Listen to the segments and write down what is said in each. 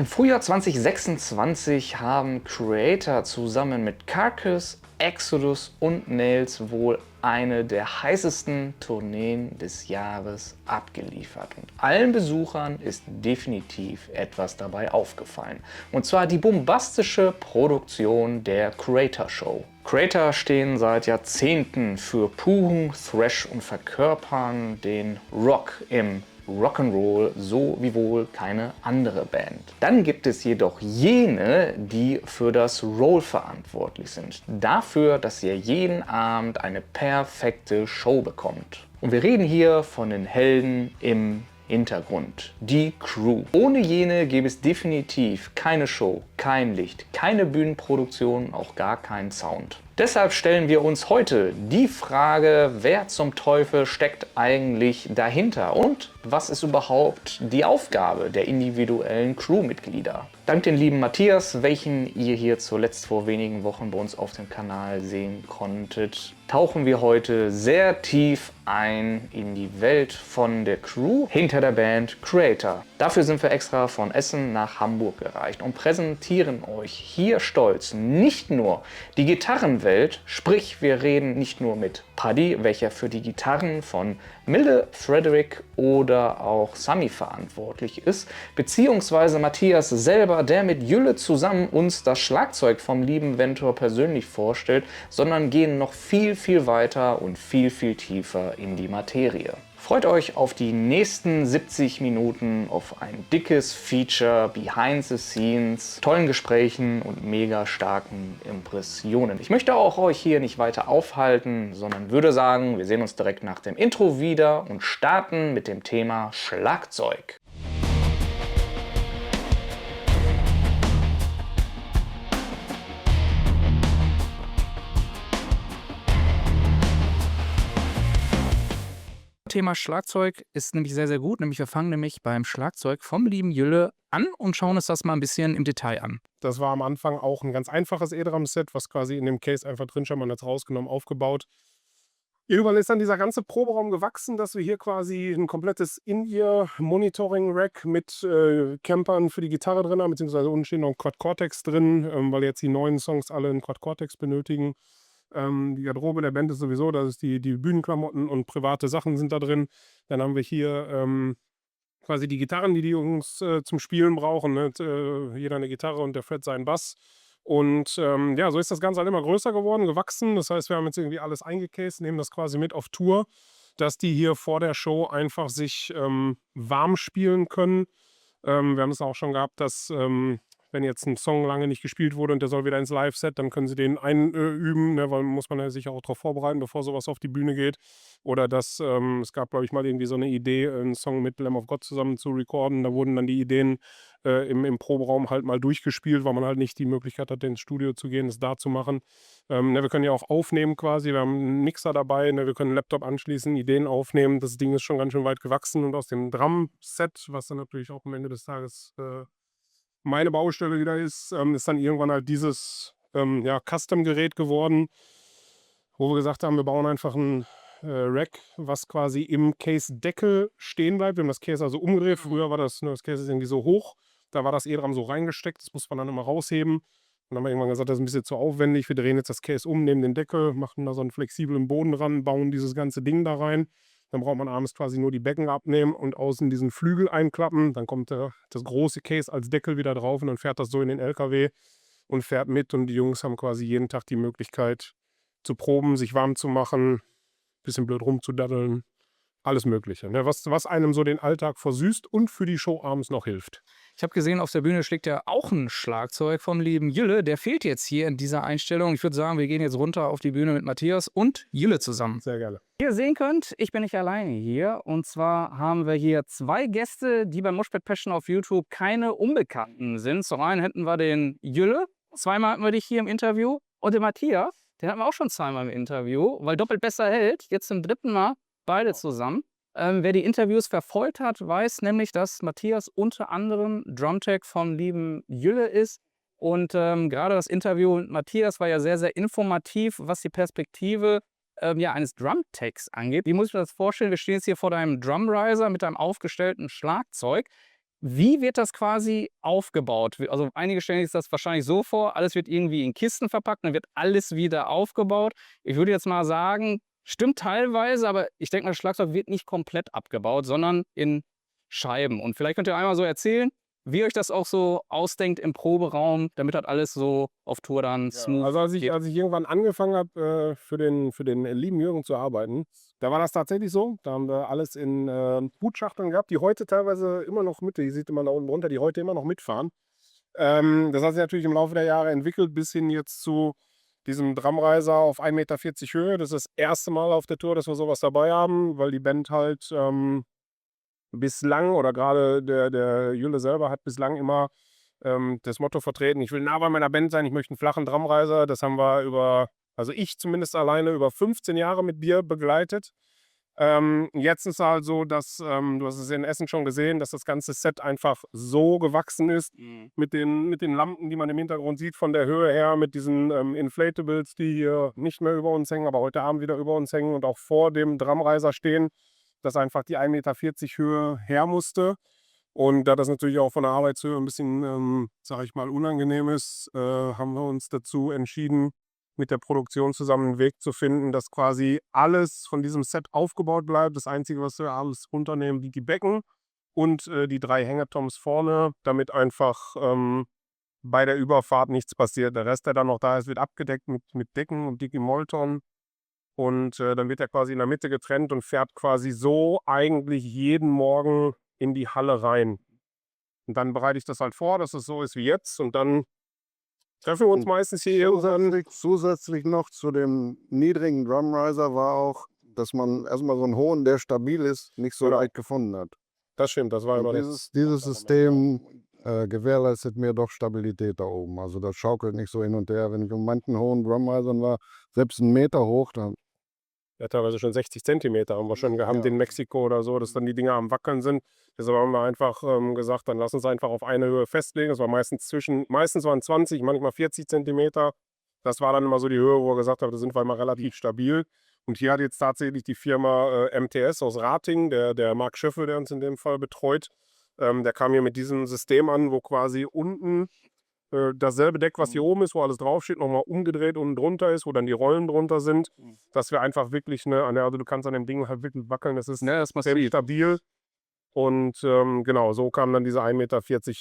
Im Frühjahr 2026 haben Creator zusammen mit Carcass, Exodus und Nails wohl eine der heißesten Tourneen des Jahres abgeliefert. Und allen Besuchern ist definitiv etwas dabei aufgefallen. Und zwar die bombastische Produktion der Creator Show. Creator stehen seit Jahrzehnten für puren Thrash und verkörpern den Rock im Rock'n'Roll so wie wohl keine andere Band. Dann gibt es jedoch jene, die für das Roll verantwortlich sind. Dafür, dass ihr jeden Abend eine perfekte Show bekommt. Und wir reden hier von den Helden im Hintergrund, die Crew. Ohne jene gäbe es definitiv keine Show, kein Licht, keine Bühnenproduktion, auch gar keinen Sound. Deshalb stellen wir uns heute die Frage, wer zum Teufel steckt eigentlich dahinter und was ist überhaupt die Aufgabe der individuellen Crewmitglieder? Dank den lieben Matthias, welchen ihr hier zuletzt vor wenigen Wochen bei uns auf dem Kanal sehen konntet, tauchen wir heute sehr tief ein in die Welt von der Crew hinter der Band Creator. Dafür sind wir extra von Essen nach Hamburg gereist und präsentieren euch hier stolz nicht nur die Gitarrenwelt, sprich wir reden nicht nur mit Paddy, welcher für die Gitarren von Milde, Frederick oder auch Sammy verantwortlich ist, beziehungsweise Matthias selber, der mit Jülle zusammen uns das Schlagzeug vom lieben Ventor persönlich vorstellt, sondern gehen noch viel weiter und viel tiefer in die Materie. Freut euch auf die nächsten 70 Minuten auf ein dickes Feature, Behind the Scenes, tollen Gesprächen und mega starken Impressionen. Ich möchte auch euch hier nicht weiter aufhalten, sondern würde sagen, wir sehen uns direkt nach dem Intro wieder und starten mit dem Thema Schlagzeug. Thema Schlagzeug ist nämlich sehr gut. Wir fangen nämlich beim Schlagzeug vom lieben Jülle an und schauen uns das mal ein bisschen im Detail an. Das war am Anfang auch ein ganz einfaches E-Drum-Set, was quasi in dem Case einfach drin stand, man hat es rausgenommen, aufgebaut. Irgendwann ist dann dieser ganze Proberaum gewachsen, dass wir hier quasi ein komplettes In-Ear-Monitoring-Rack mit Campern für die Gitarre drin haben, beziehungsweise unten steht noch ein Quad-Cortex drin, weil jetzt die neuen Songs alle einen Quad-Cortex benötigen. Die Garderobe der Band ist sowieso, das ist die Bühnenklamotten und private Sachen sind da drin. Dann haben wir hier quasi die Gitarren, die Jungs zum Spielen brauchen. Ne? Jeder eine Gitarre und der Fred seinen Bass. Und ja, so ist das Ganze halt immer größer geworden, gewachsen. Das heißt, wir haben jetzt irgendwie alles eingecased, nehmen das quasi mit auf Tour, dass die hier vor der Show einfach sich warm spielen können. Wir haben es auch schon gehabt, dass wenn jetzt ein Song lange nicht gespielt wurde und der soll wieder ins Live-Set, dann können sie den einüben, ne, weil muss man ja sich auch darauf vorbereiten, bevor sowas auf die Bühne geht. Oder dass, es gab, glaube ich, mal irgendwie so eine Idee, einen Song mit Lamb of God zusammen zu recorden. Da wurden dann die Ideen im Proberaum halt mal durchgespielt, weil man halt nicht die Möglichkeit hatte, ins Studio zu gehen, das da zu machen. Ne, wir können ja auch aufnehmen quasi, wir haben einen Mixer dabei, ne, wir können einen Laptop anschließen, Ideen aufnehmen. Das Ding ist schon ganz schön weit gewachsen und aus dem Drum-Set, was dann natürlich auch am Ende des Tages meine Baustelle wieder ist dann irgendwann halt dieses Custom-Gerät geworden, wo wir gesagt haben, wir bauen einfach ein Rack, was quasi im Case-Deckel stehen bleibt. Wir haben das Case also umgedreht. Früher war das Case ist irgendwie so hoch, da war das E-Drum so reingesteckt, das muss man dann immer rausheben. Und dann haben wir irgendwann gesagt, das ist ein bisschen zu aufwendig, wir drehen jetzt das Case um, nehmen den Deckel, machen da so einen flexiblen Boden dran, bauen dieses ganze Ding da rein. Dann braucht man abends quasi nur die Becken abnehmen und außen diesen Flügel einklappen. Dann kommt das große Case als Deckel wieder drauf und dann fährt das so in den LKW und fährt mit. Und die Jungs haben quasi jeden Tag die Möglichkeit zu proben, sich warm zu machen, bisschen blöd rumzudaddeln, alles Mögliche. Ne? Was einem so den Alltag versüßt und für die Show abends noch hilft. Ich habe gesehen, auf der Bühne schlägt ja auch ein Schlagzeug vom lieben Jülle. Der fehlt jetzt hier in dieser Einstellung. Ich würde sagen, wir gehen jetzt runter auf die Bühne mit Matthias und Jülle zusammen. Sehr gerne. Wie ihr sehen könnt, ich bin nicht alleine hier. Und zwar haben wir hier zwei Gäste, die bei Moshpit Passion auf YouTube keine Unbekannten sind. Zum einen hätten wir den Jülle, zweimal hatten wir dich hier im Interview. Und den Matthias, den hatten wir auch schon zweimal im Interview, weil doppelt besser hält. Jetzt zum dritten Mal beide zusammen. Wer die Interviews verfolgt hat, weiß nämlich, dass Matthias unter anderem Drumtech vom lieben Jülle ist. Und gerade das Interview mit Matthias war ja sehr informativ, was die Perspektive eines Drumtechs angeht. Wie muss ich mir das vorstellen? Wir stehen jetzt hier vor deinem Drumriser mit einem aufgestellten Schlagzeug. Wie wird das quasi aufgebaut? Also einige stellen sich das wahrscheinlich so vor, alles wird irgendwie in Kisten verpackt, dann wird alles wieder aufgebaut. Ich würde jetzt mal sagen, stimmt teilweise, aber ich denke mal, das Schlagzeug wird nicht komplett abgebaut, sondern in Scheiben. Und vielleicht könnt ihr einmal so erzählen, wie ihr euch das auch so ausdenkt im Proberaum, damit das alles so auf Tour dann Ja, smooth also als geht. ich irgendwann angefangen habe, für den lieben Jürgen zu arbeiten, da war das tatsächlich so. Da haben wir alles in Hutschachteln gehabt, die heute teilweise immer noch die sieht man da unten drunter, die heute immer noch mitfahren. Das hat sich natürlich im Laufe der Jahre entwickelt, bis hin jetzt zu diesem Drumriser auf 1,40 Meter Höhe. Das ist das erste Mal auf der Tour, dass wir sowas dabei haben, weil die Band halt bislang oder gerade der Jülle selber hat bislang immer das Motto vertreten, ich will nah bei meiner Band sein, ich möchte einen flachen Drumriser. Das haben wir also ich zumindest alleine über 15 Jahre mit Bier begleitet. Jetzt ist es halt so, dass, du hast es in Essen schon gesehen, dass das ganze Set einfach so gewachsen ist mit den Lampen, die man im Hintergrund sieht, von der Höhe her, mit diesen Inflatables, die hier nicht mehr über uns hängen, aber heute Abend wieder über uns hängen und auch vor dem Drumriser stehen, dass einfach die 1,40 Meter Höhe her musste. Und da das natürlich auch von der Arbeitshöhe ein bisschen, sage ich mal, unangenehm ist, haben wir uns dazu entschieden, mit der Produktion zusammen einen Weg zu finden, dass quasi alles von diesem Set aufgebaut bleibt. Das Einzige, was wir alles runternehmen, sind die Becken und die 3 Hangatoms vorne, damit einfach bei der Überfahrt nichts passiert. Der Rest, der dann noch da ist, wird abgedeckt mit Decken und Dickie Molton. Und dann wird er quasi in der Mitte getrennt und fährt quasi so eigentlich jeden Morgen in die Halle rein. Und dann bereite ich das halt vor, dass es so ist wie jetzt. Und dann treffen wir uns meistens hier irgendwann. Zusätzlich noch zu dem niedrigen Drumriser war auch, dass man erstmal so einen hohen, der stabil ist, nicht so Genau. leicht gefunden hat. Das stimmt, das war immer Und dieses System gewährleistet mir doch Stabilität da oben. Also das schaukelt nicht so hin und her. Wenn ich um manchen hohen Drumrisern war, selbst 1 Meter hoch, dann ja, teilweise schon 60 Zentimeter haben wir schon gehabt Ja. in Mexiko oder so, dass dann die Dinger am Wackeln sind. Deshalb haben wir einfach gesagt, dann lass uns einfach auf eine Höhe festlegen. Das war meistens waren 20, manchmal 40 Zentimeter. Das war dann immer so die Höhe, wo wir gesagt haben, da sind wir immer relativ stabil. Und hier hat jetzt tatsächlich die Firma MTS aus Rating, der Marc Schöffel, der uns in dem Fall betreut, der kam hier mit diesem System an, wo quasi unten dasselbe Deck, was hier oben ist, wo alles draufsteht, nochmal umgedreht unten drunter ist, wo dann die Rollen drunter sind, dass wir einfach wirklich, also du kannst an dem Ding halt wirklich wackeln, das ist Ne, das ist sehr massiv. stabil. Und genau, so kam dann diese 1,40 Meter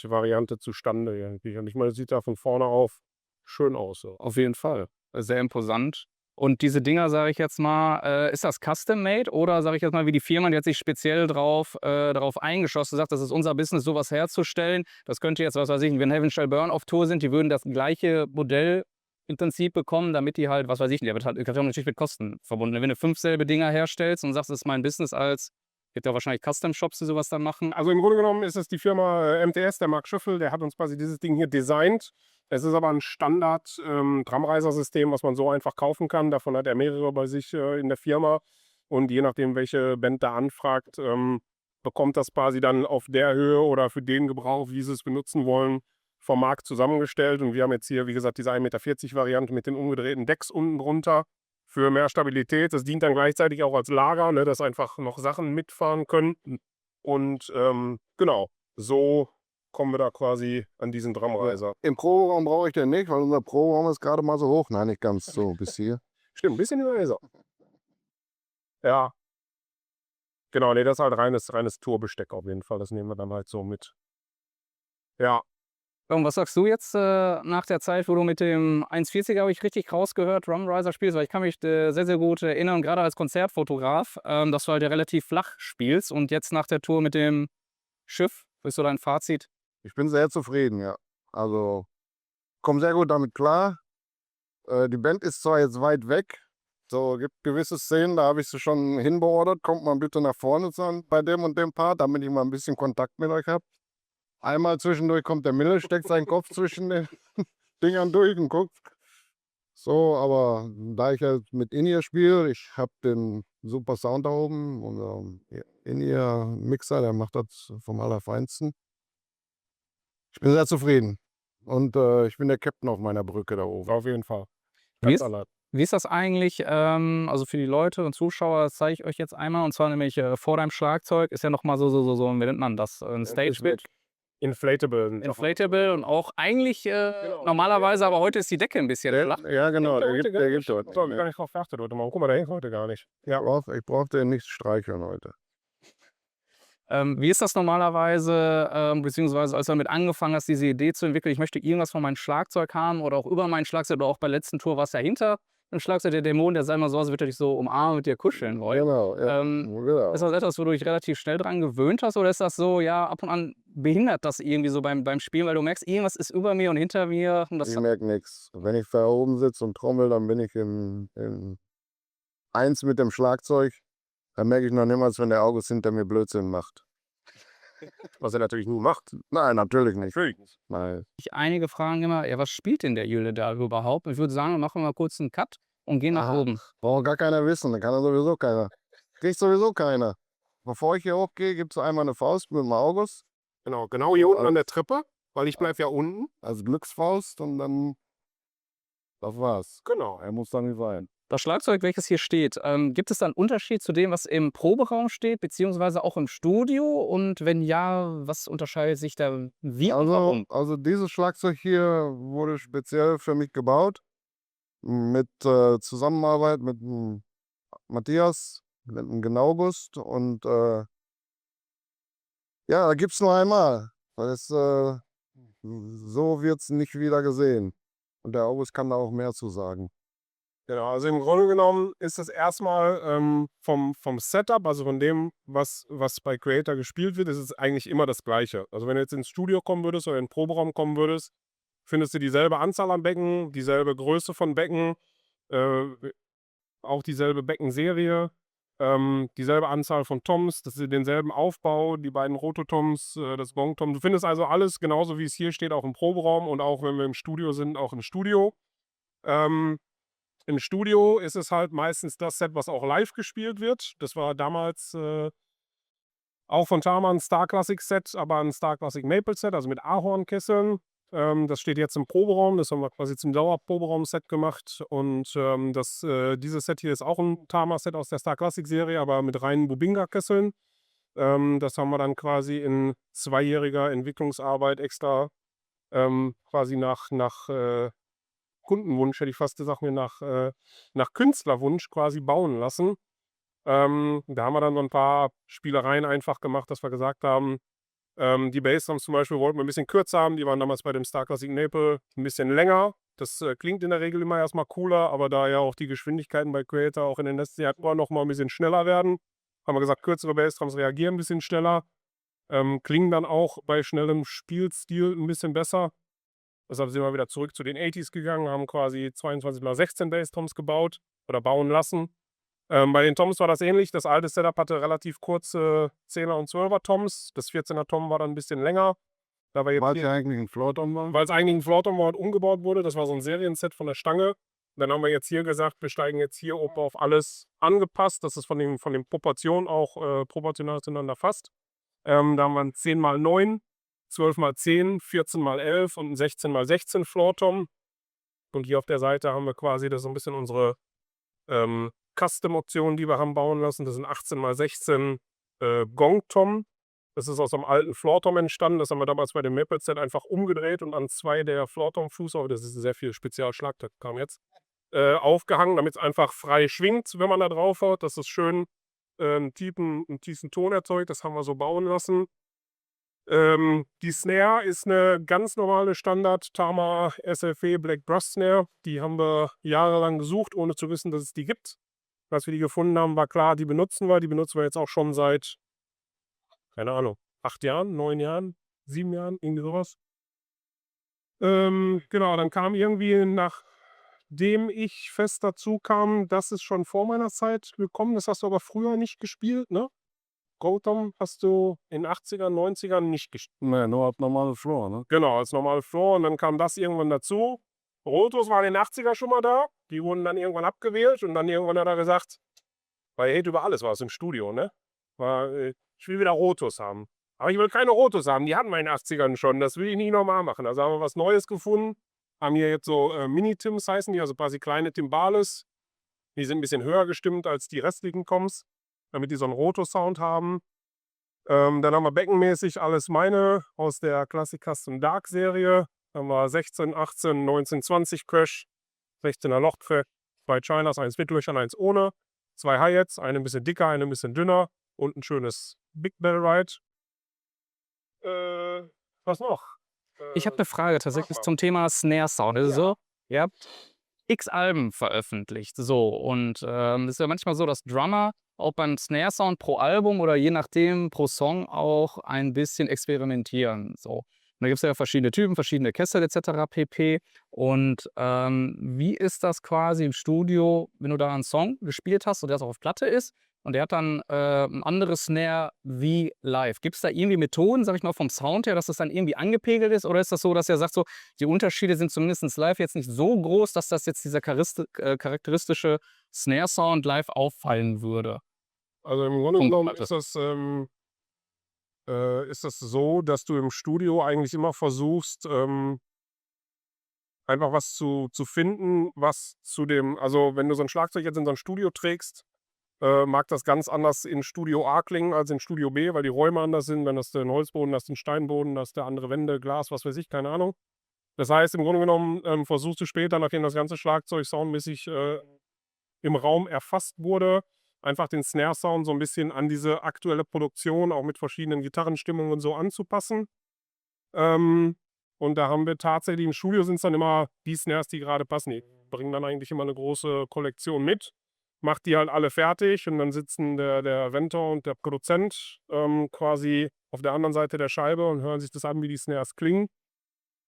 Variante zustande irgendwie. Und ich meine, das sieht da von vorne auf schön aus. So. Auf jeden Fall. Sehr imposant. Und diese Dinger, sage ich jetzt mal, ist das custom-made oder sage ich jetzt mal, wie die Firma, die hat sich speziell darauf eingeschossen, sagt, das ist unser Business, sowas herzustellen. Das könnte jetzt, was weiß ich, wenn Heaven Shall Burn auf Tour sind, die würden das gleiche Modell im Prinzip bekommen, damit die halt, was weiß ich, der wird halt natürlich mit Kosten verbunden. Wenn du 5 selbe Dinger herstellst und sagst, das ist mein Business gibt ja wahrscheinlich Custom-Shops, die sowas dann machen. Also im Grunde genommen ist es die Firma MTS, der Marc Schöffel, der hat uns quasi dieses Ding hier designt. Es ist aber ein Standard Drumriser-System, was man so einfach kaufen kann. Davon hat er mehrere bei sich in der Firma. Und je nachdem, welche Band da anfragt, bekommt das quasi dann auf der Höhe oder für den Gebrauch, wie sie es benutzen wollen, vom Markt zusammengestellt. Und wir haben jetzt hier, wie gesagt, diese 1,40 Meter Variante mit den umgedrehten Decks unten drunter für mehr Stabilität. Das dient dann gleichzeitig auch als Lager, ne, dass einfach noch Sachen mitfahren können. Und genau, so kommen wir da quasi an diesen Drumriser. im Proberaum brauche ich den nicht, weil unser Proberaum ist gerade mal so hoch. Nein, nicht ganz so bis hier. Stimmt, ein bisschen höher ist er. Ja. Genau, nee, das ist halt reines Tourbesteck auf jeden Fall. Das nehmen wir dann halt so mit. Ja. Und was sagst du jetzt nach der Zeit, wo du mit dem 1,40er, habe ich richtig rausgehört, Drumriser spielst? Weil ich kann mich sehr, sehr gut erinnern, gerade als Konzertfotograf, dass du halt ja relativ flach spielst. Und jetzt nach der Tour mit dem Schiff, was ist so dein Fazit? Ich bin sehr zufrieden, ja. Also komme sehr gut damit klar. Die Band ist zwar jetzt weit weg. So, gibt gewisse Szenen, da habe ich sie schon hinbeordert. Kommt mal bitte nach vorne bei dem und dem Part, damit ich mal ein bisschen Kontakt mit euch habe. Einmal zwischendurch kommt der Mille, steckt seinen Kopf zwischen den Dingern durch und guckt. So, aber da ich ja mit In-Ear spiele, ich habe den super Sound da oben. Unser In-Ear-Mixer, der macht das vom Allerfeinsten. Ich bin sehr zufrieden. Und ich bin der Captain auf meiner Brücke da oben. Auf jeden Fall. Wie Ganz ist, allein. wie ist das eigentlich, also für die Leute und Zuschauer, das zeige ich euch jetzt einmal, und zwar nämlich vor deinem Schlagzeug ist ja nochmal so, wie nennt man das, ein Stage-Bit. Inflatable. Inflatable und auch eigentlich normalerweise, aber heute ist die Decke ein bisschen flach. Ja, genau, der gibt So, dort. hab ich gar nicht drauf geachtet heute Morgen. Guck mal, der hängt heute gar nicht. Ja. Ich brauchte den nicht streicheln heute. Wie ist das normalerweise, beziehungsweise als du damit angefangen hast, diese Idee zu entwickeln, ich möchte irgendwas von meinem Schlagzeug haben oder auch über mein Schlagzeug oder auch bei der letzten Tour war es ja hinter dem Schlagzeug der Dämon, der sah immer so aus, als würde er dich so umarmen, mit dir kuscheln wollen. Genau, ja. Ist das etwas, wo du dich relativ schnell dran gewöhnt hast oder ist das so, ja, ab und an behindert das irgendwie so beim Spielen, weil du merkst, irgendwas ist über mir und hinter mir und das Ich merke nichts. Wenn ich da oben sitze und trommel, dann bin ich in eins mit dem Schlagzeug. Dann merke ich noch niemals, wenn der August hinter mir Blödsinn macht. Was er natürlich nie macht. Nein, natürlich nicht. Natürlich nicht. Nein. einige fragen immer, ja, was spielt denn der Jülle da überhaupt? Ich würde sagen, wir machen mal kurz einen Cut und gehen nach oben. Braucht gar keiner wissen, dann kann er sowieso keiner. Kriegt sowieso keiner. Bevor ich hier hochgehe, gibt es einmal eine Faust mit dem August Genau hier unten an der Treppe, weil ich bleibe ja unten. als Glücksfaust und dann. Das war's. Genau. Er muss dann nicht sein. Das Schlagzeug, welches hier steht, gibt es da einen Unterschied zu dem, was im Proberaum steht, beziehungsweise auch im Studio? Und wenn ja, was unterscheidet sich da wie und warum? Also dieses Schlagzeug hier wurde speziell für mich gebaut. Mit Zusammenarbeit mit dem Matthias, mit dem Genaugust und ja, da gibt es nur einmal. Weil so wird es nicht wieder gesehen. Und der August kann da auch mehr zu sagen. Genau, also im Grunde genommen ist das erstmal vom Setup, also von dem, was bei Creator gespielt wird, ist es eigentlich immer das Gleiche. Also wenn du jetzt ins Studio kommen würdest oder in den Proberaum kommen würdest, findest du dieselbe Anzahl an Becken, dieselbe Größe von Becken, auch dieselbe Beckenserie, dieselbe Anzahl von Toms, das ist denselben Aufbau, die beiden Rototoms, das Gongtom. Du findest also alles genauso, wie es hier steht, auch im Proberaum und auch wenn wir im Studio sind, auch im Studio. Im Studio ist es halt meistens das Set, was auch live gespielt wird. Das war damals auch von Tama ein Star Classic Set, aber ein Star Classic Maple Set, also mit Ahornkesseln. Das steht jetzt im Proberaum, das haben wir quasi zum Dauerproberaum-Set gemacht. Und dieses Set hier ist auch ein Tama-Set aus der Star Classic Serie, aber mit reinen Bubinga-Kesseln. Das haben wir dann quasi in 2-jähriger Entwicklungsarbeit extra quasi nach Kundenwunsch, hätte ich fast gesagt, nach Künstlerwunsch quasi bauen lassen. Da haben wir dann so ein paar Spielereien einfach gemacht, dass wir gesagt haben, die Bassdrums zum Beispiel wollten wir ein bisschen kürzer haben. Die waren damals bei dem Star Classic Maple ein bisschen länger. Das klingt in der Regel immer erstmal cooler, aber da ja auch die Geschwindigkeiten bei Creator auch in den letzten Jahren immer noch mal ein bisschen schneller werden, haben wir gesagt, kürzere Bassdrums reagieren ein bisschen schneller, klingen dann auch bei schnellem Spielstil ein bisschen besser. Deshalb sind wir wieder zurück zu den 80s gegangen, haben quasi 22x16 Bassdrums gebaut oder bauen lassen. Bei den Toms war das ähnlich. Das alte Setup hatte relativ kurze 10er und 12er Toms. Das 14er Tom war dann ein bisschen länger. Weil es ja eigentlich ein Floor-Tom war? Weil es eigentlich ein Floor-Tom war und umgebaut wurde. Das war so ein Serienset von der Stange. Dann haben wir jetzt hier gesagt, wir steigen jetzt hier oben auf alles angepasst, dass es von den Proportionen auch proportional zueinander passt. Da haben wir ein 10x9, 12x10, 14x11 und ein 16x16 Floor-Tom. Und hier auf der Seite haben wir quasi, das ist so ein bisschen unsere Custom-Optionen, die wir haben bauen lassen. Das sind 18x16 Gong-Tom. Das ist aus einem alten Floor-Tom entstanden. Das haben wir damals bei dem Maple Set einfach umgedreht und an 2 der Floor-Tom-Fuß, das ist sehr viel Spezialschlagzeug, kam jetzt, aufgehangen, damit es einfach frei schwingt, wenn man da drauf haut. Dass es schön einen tiefen Ton erzeugt. Das haben wir so bauen lassen. Die Snare ist eine ganz normale Standard Tama SFE Black Brass Snare. Die haben wir jahrelang gesucht, ohne zu wissen, dass es die gibt. Als wir die gefunden haben, war klar, die benutzen wir. Die benutzen wir jetzt auch schon seit, keine Ahnung, 8 Jahren, 9 Jahren, 7 Jahren, irgendwie sowas. Genau, dann kam irgendwie, nachdem ich fest dazu kam, das ist schon vor meiner Zeit gekommen. Das hast du aber früher nicht gespielt, ne? Gong-Tom hast du in den 80ern, 90ern nicht gespielt. Nee, nur als normales Floor, ne? Genau, als normale Floor und dann kam das irgendwann dazu. Rotos waren in den 80ern schon mal da. Die wurden dann irgendwann abgewählt und dann irgendwann hat er gesagt, weil Hate über alles war es im Studio, ne? Ich will wieder Rotos haben. Aber ich will keine Rotos haben, die hatten wir in den 80ern schon. Das will ich nicht nochmal machen. Also haben wir was Neues gefunden. Haben hier jetzt so Mini-Tims heißen die, also quasi kleine Timbales. Die sind ein bisschen höher gestimmt als die restlichen Toms, damit die so einen Roto-Sound haben. Dann haben wir beckenmäßig alles meine aus der Classic Custom Dark Serie. Dann haben wir 16, 18, 19, 20 Crash, 16er Lochcrash, 2 Chinas, 1 mit Löchern, 1 ohne, 2 Hi-Hats, eine ein bisschen dicker, eine ein bisschen dünner und ein schönes Big Bell Ride. Was noch? Ich habe eine Frage tatsächlich mal. zum Thema Snare Sound. Es ist Ja. so, ihr habt X Alben veröffentlicht, so und, es ist ja manchmal so, dass Drummer auch beim Snare Sound pro Album oder je nachdem pro Song auch ein bisschen experimentieren, so. Und da gibt's ja verschiedene Typen, verschiedene Kessel et cetera pp. Und, wie ist das quasi im Studio, wenn du da einen Song gespielt hast und der jetzt auch auf Platte ist und der hat dann, 'n anderes Snare wie live? Gibt's da irgendwie Methoden, sage ich mal, vom Sound her, dass das dann irgendwie angepegelt ist? Oder ist das so, dass er sagt so, die Unterschiede sind zumindest live jetzt nicht so groß, dass das jetzt dieser charakteristische Snare-Sound live auffallen würde? Also im Grunde Von genommen Platte. ist das so, dass du im Studio eigentlich immer versuchst, einfach was zu finden, was zu dem, also wenn du so ein Schlagzeug jetzt in so ein Studio trägst, mag das ganz anders in Studio A klingen als in Studio B, weil die Räume anders sind. Dann hast du 'n Holzboden, hast du 'n Steinboden, hast du andere Wände, Glas, was weiß ich, keine Ahnung. Das heißt, im Grunde genommen, versuchst du später, nachdem das ganze Schlagzeug soundmäßig, im Raum erfasst wurde, einfach den Snare-Sound so ein bisschen an diese aktuelle Produktion, auch mit verschiedenen Gitarrenstimmungen und so anzupassen. Und da haben wir tatsächlich im Studio sind's dann immer die Snares, die gerade passen. Die bringen dann eigentlich immer eine große Kollektion mit, macht die halt alle fertig und dann sitzen der Ventor und der Produzent, quasi auf der anderen Seite der Scheibe und hören sich das an, wie die Snares klingen.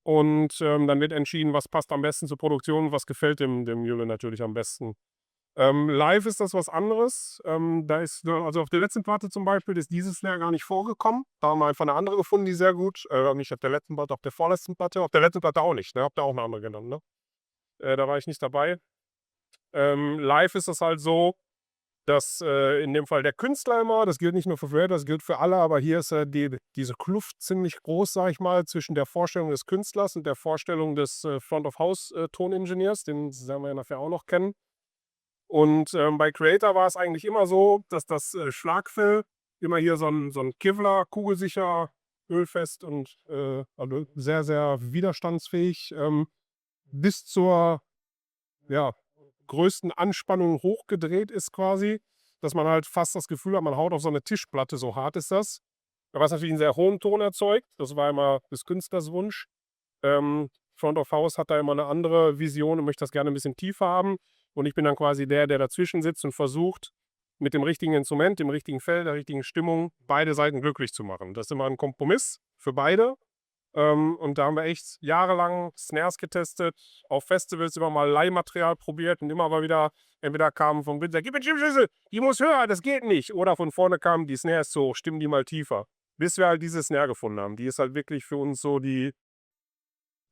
Und, dann wird entschieden, was passt am besten zur Produktion, was gefällt dem Jule natürlich am besten. Live ist das was anderes. Da ist also auf der letzten Platte zum Beispiel ist dieses Snare gar nicht vorgekommen. Da haben wir einfach eine andere gefunden, die sehr gut nicht auf der letzten Platte, auf der vorletzten Platte. Auf der letzten Platte auch nicht, ne? Habt ihr auch eine andere genommen, ne? Da war ich nicht dabei. Live ist das halt so, dass, in dem Fall der Künstler immer, das gilt nicht nur für Creator, das gilt für alle, aber hier ist, diese Kluft ziemlich groß, sage ich mal, zwischen der Vorstellung des Künstlers und der Vorstellung des, Front of House, Toningenieurs, den werden wir ja nachher auch noch kennen. Und, bei Creator war es eigentlich immer so, dass das, Schlagfell immer hier so ein Kevlar, kugelsicher, ölfest und, also sehr, sehr widerstandsfähig, bis zur, ja, größten Anspannung hochgedreht ist quasi, dass man halt fast das Gefühl hat, man haut auf so eine Tischplatte, so hart ist das. Was natürlich einen sehr hohen Ton erzeugt. Das war immer des Künstlers Wunsch. Front of House hat da immer eine andere Vision und möchte das gerne ein bisschen tiefer haben. Und ich bin dann quasi der dazwischen sitzt und versucht, mit dem richtigen Instrument, dem richtigen Fell, der richtigen Stimmung, beide Seiten glücklich zu machen. Das ist immer ein Kompromiss für beide. Und da haben wir echt jahrelang Snares getestet, auf Festivals immer mal Leihmaterial probiert und immer mal wieder, entweder kamen vom Winter, gib mir Chipschüssel, die muss höher, das geht nicht. Oder von vorne kam, die Snare ist so hoch, stimmen die mal tiefer. Bis wir halt diese Snare gefunden haben. Die ist halt wirklich für uns so die,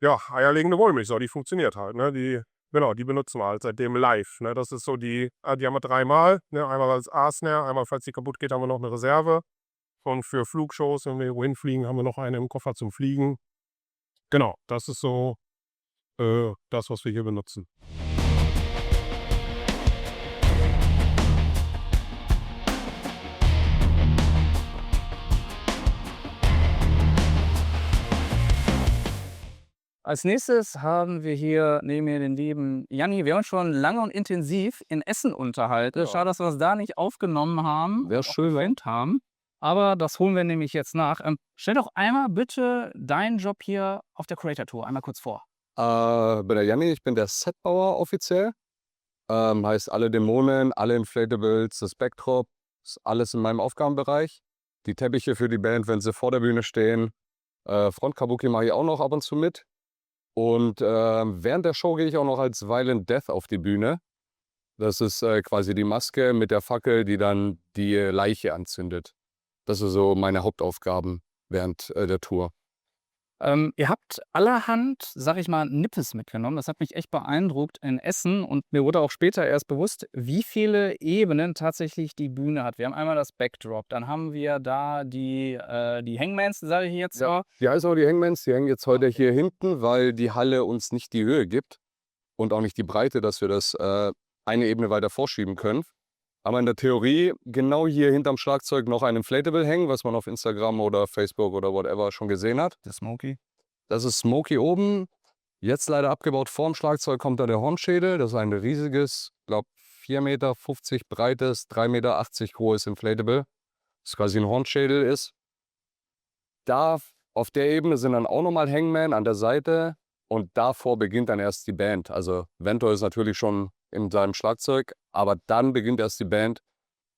ja, eierlegende Wollmilchsau, die funktioniert halt, ne? Genau, die benutzen wir halt seitdem live, ne? Das ist so die haben wir dreimal, ne? Einmal als A-Snare, einmal, falls die kaputt geht, haben wir noch eine Reserve. Und für Flugshows, wenn wir irgendwo hinfliegen, haben wir noch eine im Koffer zum Fliegen. Genau, das ist so, das, was wir hier benutzen. Als nächstes haben wir hier neben mir den lieben Janni. Wir haben uns schon lange und intensiv in Essen unterhalten. Ja. Schade, dass wir das da nicht aufgenommen haben. Wäre auch schön. erwähnt haben. Aber das holen wir nämlich jetzt nach. Stell doch einmal bitte deinen Job hier auf der Creator Tour einmal kurz vor. Bin der Janni, ich bin der Setbauer offiziell. Heißt alle Dämonen, alle Inflatables, das Backdrop, ist alles in meinem Aufgabenbereich. Die Teppiche für die Band, wenn sie vor der Bühne stehen. Front-Kabuki mache ich auch noch ab und zu mit. Und während der Show gehe ich auch noch als Violent Death auf die Bühne. Das ist quasi die Maske mit der Fackel, die dann die Leiche anzündet. Das sind so meine Hauptaufgaben während der Tour. Ihr habt allerhand, sag ich mal, Nippes mitgenommen. Das hat mich echt beeindruckt in Essen und mir wurde auch später erst bewusst, wie viele Ebenen tatsächlich die Bühne hat. Wir haben einmal das Backdrop, dann haben wir da die Hangmans, sage ich jetzt Ja. mal. Die heißen auch die Hangmans, die hängen jetzt heute hier hinten, weil die Halle uns nicht die Höhe gibt und auch nicht die Breite, dass wir das eine Ebene weiter vorschieben können. Aber in der Theorie genau hier hinterm Schlagzeug noch ein Inflatable hängen, was man auf Instagram oder Facebook oder whatever schon gesehen hat. Der Smokey. Das ist Smokey oben. Jetzt leider abgebaut. Vorm Schlagzeug kommt da der Hornschädel. Das ist ein riesiges, glaube 4,50 Meter breites, 3,80 Meter hohes Inflatable. Das quasi ein Hornschädel ist. Da auf der Ebene sind dann auch nochmal Hangman an der Seite. Und davor beginnt dann erst die Band. Also Ventor ist natürlich schon in seinem Schlagzeug, aber dann beginnt erst die Band.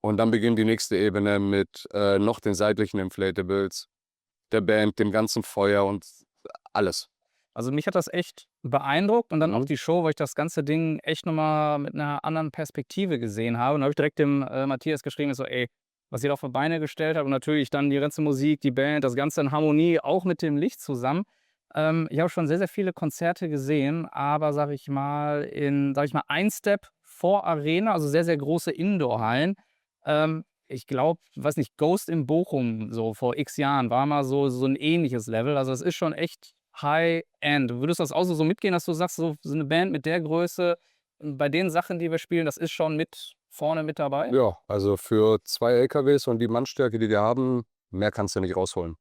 Und dann beginnt die nächste Ebene mit noch den seitlichen Inflatables, der Band, dem ganzen Feuer und alles. Also mich hat das echt beeindruckt und dann auch Mhm. die Show, weil ich das ganze Ding echt nochmal mit einer anderen Perspektive gesehen habe. Und da habe ich direkt dem Matthias geschrieben, ich so, ey, was ihr da auf die Beine gestellt habt und natürlich dann die ganze Musik, die Band, das Ganze in Harmonie, auch mit dem Licht zusammen. Ich habe schon sehr, sehr viele Konzerte gesehen, aber sag ich mal, ein Step vor Arena, also sehr, sehr große Indoor-Hallen. Ich glaube, weiß nicht, Ghost in Bochum, so vor x Jahren, war mal so ein ähnliches Level. Also es ist schon echt High-End. Würdest du das auch so mitgehen, dass du sagst, so eine Band mit der Größe, bei den Sachen, die wir spielen, das ist schon mit vorne mit dabei? Ja, also für 2 LKWs und die Mannstärke, die haben, mehr kannst du nicht rausholen.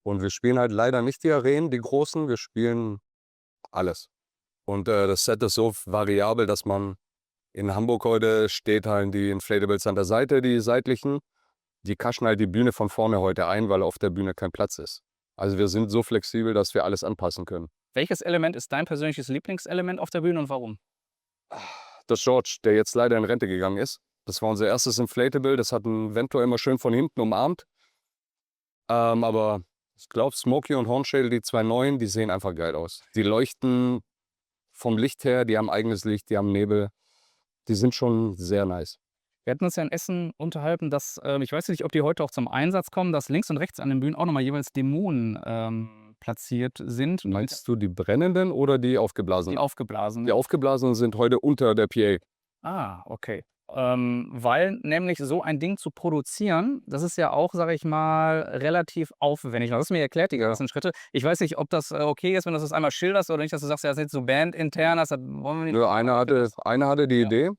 Und wir spielen halt leider nicht die Arenen, die großen, wir spielen alles. Und das Set ist so variabel, dass man in Hamburg heute steht halt die Inflatables an der Seite, die seitlichen. Die kaschen halt die Bühne von vorne heute ein, weil auf der Bühne kein Platz ist. Also wir sind so flexibel, dass wir alles anpassen können. Welches Element ist dein persönliches Lieblingselement auf der Bühne und warum? Das George, der jetzt leider in Rente gegangen ist, das war unser erstes Inflatable. Das hat ein Ventor immer schön von hinten umarmt. Aber ich glaube, Smokey und Hornschädel, die 2 neuen, die sehen einfach geil aus. Die leuchten vom Licht her, die haben eigenes Licht, die haben Nebel. Die sind schon sehr nice. Wir hatten uns ja in Essen unterhalten, dass, ich weiß nicht, ob die heute auch zum Einsatz kommen, dass links und rechts an den Bühnen auch nochmal jeweils Dämonen platziert sind. Meinst du die brennenden oder die Die aufgeblasenen? aufgeblasenen? Die aufgeblasenen sind heute unter der PA. Ah, okay. Weil nämlich so ein Ding zu produzieren, das ist ja auch, sage ich mal, relativ aufwendig. Du hast mir erklärt, die ganzen Schritte. Ich weiß nicht, ob das okay ist, wenn du das einmal schilderst oder nicht, dass du sagst, ja, das ist jetzt so bandintern, das wollen wir nicht. Nö, einer hatte die Ja. Idee.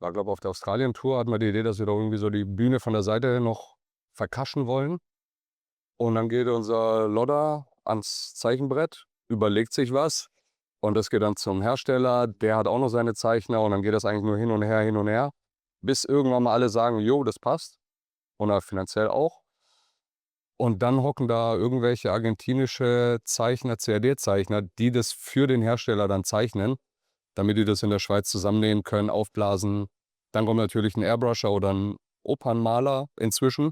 War, glaube ich, auf der Australien-Tour hatten wir die Idee, dass wir da irgendwie so die Bühne von der Seite noch verkaschen wollen. Und dann geht unser Lodder ans Zeichenbrett, überlegt sich was. Und das geht dann zum Hersteller, der hat auch noch seine Zeichner und dann geht das eigentlich nur hin und her, bis irgendwann mal alle sagen, jo, das passt. Und auch finanziell auch. Und dann hocken da irgendwelche argentinische Zeichner, CAD-Zeichner, die das für den Hersteller dann zeichnen, damit die das in der Schweiz zusammennähen können, aufblasen. Dann kommt natürlich ein Airbrusher oder ein Opernmaler inzwischen.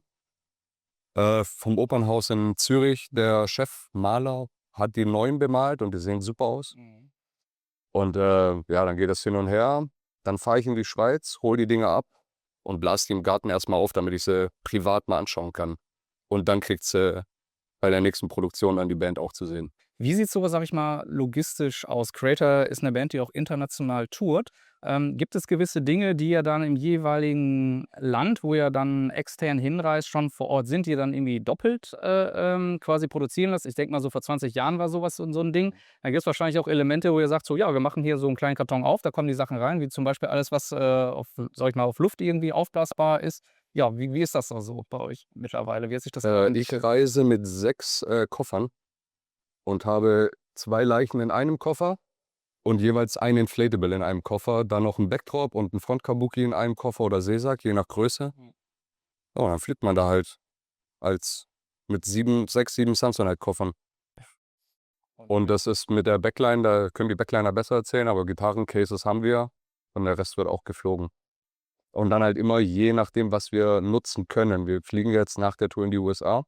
Vom Opernhaus in Zürich, der Chefmaler, hat die neuen bemalt und die sehen super aus. Mhm. Und ja, dann geht das hin und her. Dann fahre ich in die Schweiz, hole die Dinge ab und blase die im Garten erstmal auf, damit ich sie privat mal anschauen kann. Und dann kriegt sie bei der nächsten Produktion dann die Band auch zu sehen. Wie sieht sowas, sag ich mal, logistisch aus? Creator ist eine Band, die auch international tourt. Gibt es gewisse Dinge, die ihr dann im jeweiligen Land, wo ihr dann extern hinreist, schon vor Ort sind, die ihr dann irgendwie doppelt quasi produzieren lasst? Ich denke mal, so vor 20 Jahren war sowas so ein Ding. Da gibt es wahrscheinlich auch Elemente, wo ihr sagt, so ja, wir machen hier so einen kleinen Karton auf, da kommen die Sachen rein, wie zum Beispiel alles, was sag ich mal, auf Luft irgendwie aufblasbar ist. Ja, wie ist das da so bei euch mittlerweile? Wie hat sich das Ich entwickelt? reise mit 6 Koffern und habe 2 Leichen in einem Koffer und jeweils ein Inflatable in einem Koffer, dann noch ein Backdrop und ein Frontkabuki in einem Koffer oder Seesack, je nach Größe. Mhm. Ja, und dann fliegt man da halt mit 6, 7 Samsonite-Koffern. Und das ist mit der Backline, da können die Backliner besser erzählen, aber Gitarrencases haben wir und der Rest wird auch geflogen. Und dann halt immer je nachdem, was wir nutzen können. Wir fliegen jetzt nach der Tour in die USA.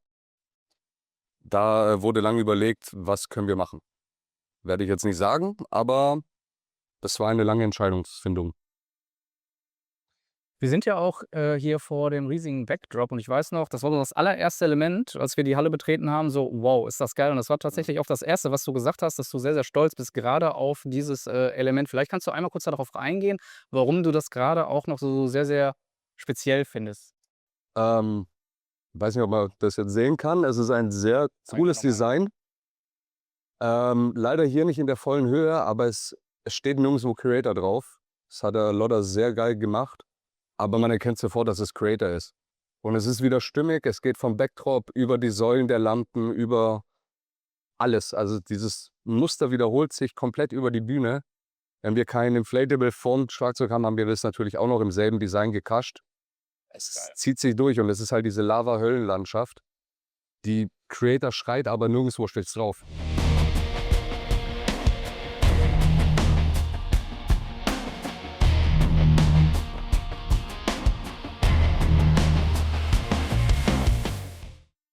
Da wurde lange überlegt, was können wir machen. Werde ich jetzt nicht sagen, aber das war eine lange Entscheidungsfindung. Wir sind ja auch hier vor dem riesigen Backdrop und ich weiß noch, das war so das allererste Element, als wir die Halle betreten haben, so wow, ist das geil. Und das war tatsächlich auch das Erste, was du gesagt hast, dass du sehr, sehr stolz bist, gerade auf dieses Element. Vielleicht kannst du einmal kurz darauf eingehen, warum du das gerade auch noch so sehr, sehr speziell findest. Weiß nicht, ob man das jetzt sehen kann. Es ist ein sehr cooles noch mal. Design. Leider hier nicht in der vollen Höhe, aber es steht nirgendwo Creator drauf. Das hat der Lodder sehr geil gemacht. aber man erkennt sofort, dass es Creator ist. Und es ist wieder stimmig, es geht vom Backdrop über die Säulen der Lampen, über alles. Also dieses Muster wiederholt sich komplett über die Bühne. Wenn wir kein Inflatable Front-Schlagzeug haben, haben wir das natürlich auch noch im selben Design gecasht. Es zieht sich durch und es ist halt diese Lava-Höllenlandschaft. Die Creator schreit, aber nirgendwo steht's drauf.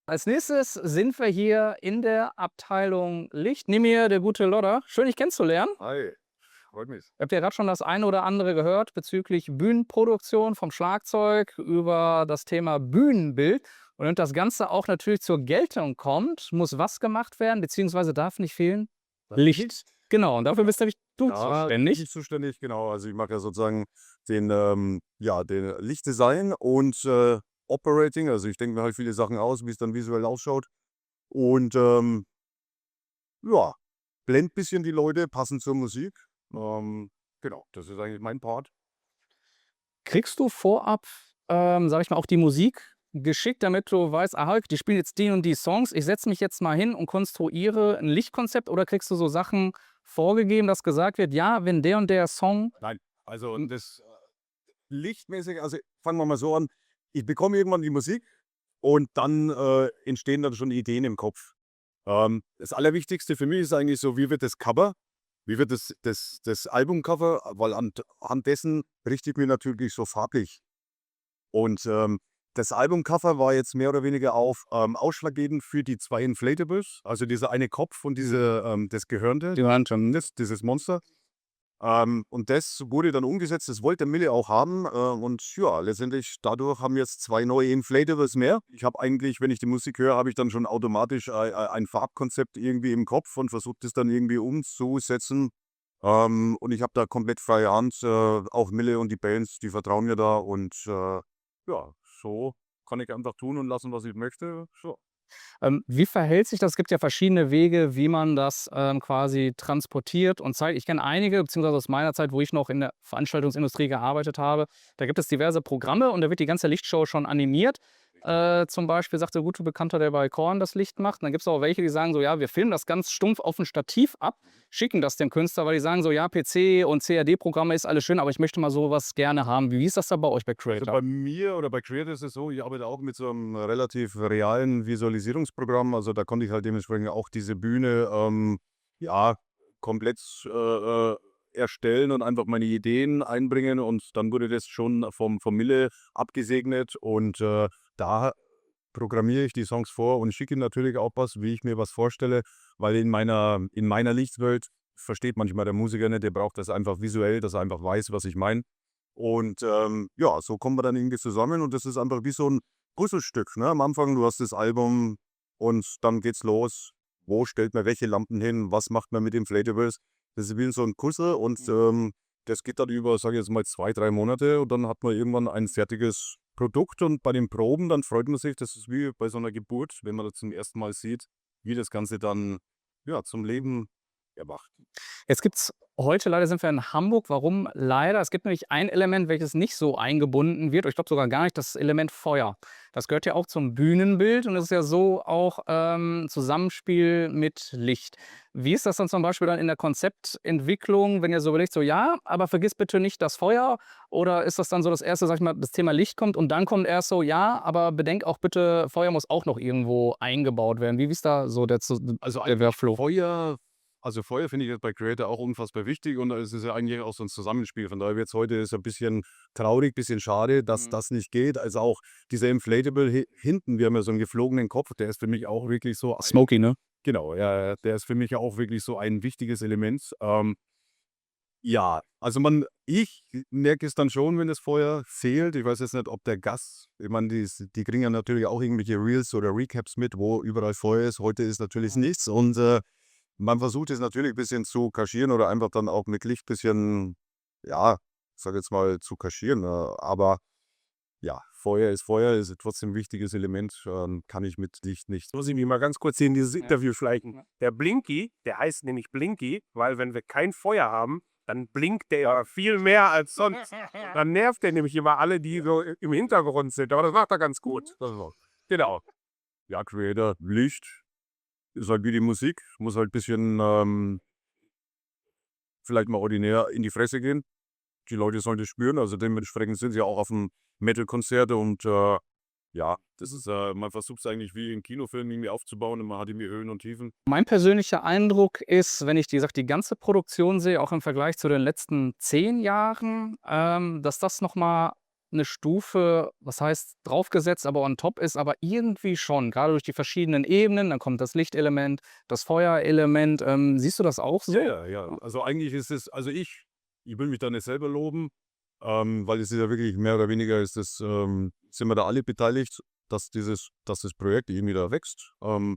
Als nächstes sind wir hier in der Abteilung Licht. Neben mir der gute Lodder. Schön, dich kennenzulernen. Hi, freut mich. Ihr habt ja gerade schon das eine oder andere gehört bezüglich Bühnenproduktion vom Schlagzeug über das Thema Bühnenbild. Und damit das Ganze auch natürlich zur Geltung kommt, muss was gemacht werden, beziehungsweise darf nicht fehlen? Licht. Genau, und dafür bist nämlich du zuständig. Ich zuständig, genau. Also ich mache ja sozusagen den Lichtdesign und Operating. Also ich denke mir halt viele Sachen aus, wie es dann visuell ausschaut. Und blend ein bisschen die Leute, passend zur Musik. Genau, das ist eigentlich mein Part. Kriegst du vorab, sag ich mal, auch die Musik geschickt, damit du weißt, aha, die spielen jetzt die und die Songs, ich setze mich jetzt mal hin und konstruiere ein Lichtkonzept, oder kriegst du so Sachen vorgegeben, dass gesagt wird, ja, wenn der und der Song... Nein, also das lichtmäßig, also fangen wir mal so an. Ich bekomme irgendwann die Musik und dann entstehen dann schon Ideen im Kopf. Das Allerwichtigste für mich ist eigentlich so, wie wird das Cover, wie wird das Albumcover, weil anhand dessen richte ich mir natürlich so farblich. Und das Albumcover war jetzt mehr oder weniger ausschlaggebend für die 2 Inflatables, also dieser eine Kopf und das Gehörnte, dieses Monster. Und das wurde dann umgesetzt, das wollte der Mille auch haben. Und ja, letztendlich dadurch haben wir jetzt 2 neue Inflatables mehr. Ich habe eigentlich, wenn ich die Musik höre, habe ich dann schon automatisch ein Farbkonzept irgendwie im Kopf und versuche das dann irgendwie umzusetzen. Und ich habe da komplett freie Hand. Auch Mille und die Bands, die vertrauen mir da. Und so kann ich einfach tun und lassen, was ich möchte. So. Wie verhält sich das? Es gibt ja verschiedene Wege, wie man das quasi transportiert und zeigt. Ich kenne einige, beziehungsweise aus meiner Zeit, wo ich noch in der Veranstaltungsindustrie gearbeitet habe, da gibt es diverse Programme und da wird die ganze Lichtshow schon animiert. Zum Beispiel sagt der gute Bekannter, der bei Korn das Licht macht. Und dann gibt es auch welche, die sagen so, ja, wir filmen das ganz stumpf auf ein Stativ ab, schicken das dem Künstler, weil die sagen so, ja, PC und CAD-Programme ist alles schön, aber ich möchte mal sowas gerne haben. Wie ist das da bei euch bei Also Creator? bei mir oder bei Creator ist es so, ich arbeite auch mit so einem relativ realen Visualisierungsprogramm. Also da konnte ich halt dementsprechend auch diese Bühne komplett erstellen und einfach meine Ideen einbringen. Und dann wurde das schon vom Mille abgesegnet. Und da programmiere ich die Songs vor und schicke ihm natürlich auch was, wie ich mir was vorstelle. Weil in meiner Lichtwelt versteht manchmal der Musiker nicht, der braucht das einfach visuell, dass er einfach weiß, was ich meine. Und so kommen wir dann irgendwie zusammen und das ist einfach wie so ein Puzzlestück. Ne? Am Anfang, du hast das Album und dann geht's los. Wo stellt man welche Lampen hin? Was macht man mit Inflatables? Das ist wie so ein Puzzle und das geht dann über, sage ich jetzt mal, 2, 3 Monate und dann hat man irgendwann ein fertiges Produkt und bei den Proben, dann freut man sich, das ist wie bei so einer Geburt, wenn man das zum ersten Mal sieht, wie das Ganze dann zum Leben erwacht. Jetzt gibt es heute, leider sind wir in Hamburg. Warum leider? Es gibt nämlich ein Element, welches nicht so eingebunden wird. Ich glaube sogar gar nicht, das Element Feuer. Das gehört ja auch zum Bühnenbild und es ist ja so auch Zusammenspiel mit Licht. Wie ist das dann zum Beispiel dann in der Konzeptentwicklung, wenn ihr so überlegt, so ja, aber vergiss bitte nicht das Feuer? Oder ist das dann so das erste, sag ich mal, das Thema Licht kommt und dann kommt erst so, ja, aber bedenk auch bitte, Feuer muss auch noch irgendwo eingebaut werden. Wie ist da so der Workflow? Feuer finde ich jetzt bei Creator auch unfassbar wichtig und es ist ja eigentlich auch so ein Zusammenspiel. Von daher wird es heute ist ein bisschen traurig, ein bisschen schade, dass das nicht geht. Also auch dieser Inflatable hinten, wir haben ja so einen geflogenen Kopf, der ist für mich auch wirklich so... Smoky, ne? Genau, ja, der ist für mich auch wirklich so ein wichtiges Element. Ich merke es dann schon, wenn das Feuer fehlt. Ich weiß jetzt nicht, ob der Gast, ich meine, die kriegen ja natürlich auch irgendwelche Reels oder Recaps mit, wo überall Feuer ist. Heute ist natürlich nichts und man versucht es natürlich ein bisschen zu kaschieren oder einfach dann auch mit Licht ein bisschen, ich sage jetzt mal, zu kaschieren. Aber ja, Feuer ist trotzdem ein wichtiges Element, kann ich mit Licht nicht. Muss ich mich mal ganz kurz hier in dieses Interview schleichen. Der Blinky, der heißt nämlich Blinky, weil wenn wir kein Feuer haben, dann blinkt der ja viel mehr als sonst. Dann nervt der nämlich immer alle, die so im Hintergrund sind. Aber das macht er ganz gut. Genau. Ja, Creator, Licht, ist halt wie die Musik. Muss halt ein bisschen vielleicht mal ordinär in die Fresse gehen. Die Leute sollen das spüren. Also dementsprechend sind sie auch auf dem Metal-Konzerte und ja, das ist, man versucht es eigentlich wie in Kinofilmen irgendwie aufzubauen und man hat irgendwie Höhen und Tiefen. Mein persönlicher Eindruck ist, wenn ich die ganze Produktion sehe, auch im Vergleich zu den letzten 10 Jahren, dass das noch mal 'ne Stufe, was heißt draufgesetzt, aber on top ist, aber irgendwie schon, gerade durch die verschiedenen Ebenen. Dann kommt das Lichtelement, das Feuerelement. Siehst du das auch so? Ja. Also eigentlich ist es, also ich will mich da nicht selber loben, weil es ist ja wirklich mehr oder weniger sind wir da alle beteiligt, dass das Projekt irgendwie da wächst. Und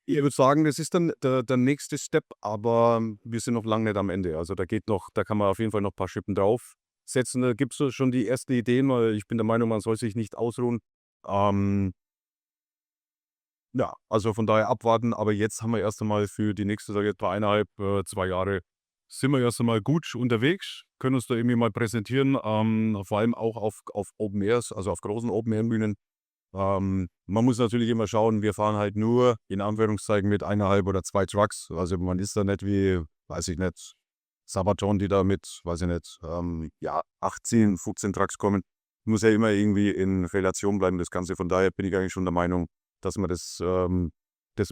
ich würde sagen, das ist dann der nächste Step, aber wir sind noch lange nicht am Ende. Also da kann man auf jeden Fall noch ein paar Schippen draufsetzen. Da gibt es schon die ersten Ideen, weil ich bin der Meinung, man soll sich nicht ausruhen. Ja, also von daher abwarten, aber jetzt haben wir erst einmal für die nächste, sage ich etwa 1,5, 2 Jahre, sind wir erst einmal gut unterwegs, können uns da irgendwie mal präsentieren, vor allem auch auf Open Airs, also auf großen Open Air Bühnen. Man muss natürlich immer schauen, wir fahren halt nur in Anführungszeichen mit 1,5 oder 2 Trucks. Also man ist da nicht wie, weiß ich nicht, Sabaton, die da mit, weiß ich nicht, 18, 15 Trucks kommen. Muss ja immer irgendwie in Relation bleiben, das Ganze. Von daher bin ich eigentlich schon der Meinung, dass man das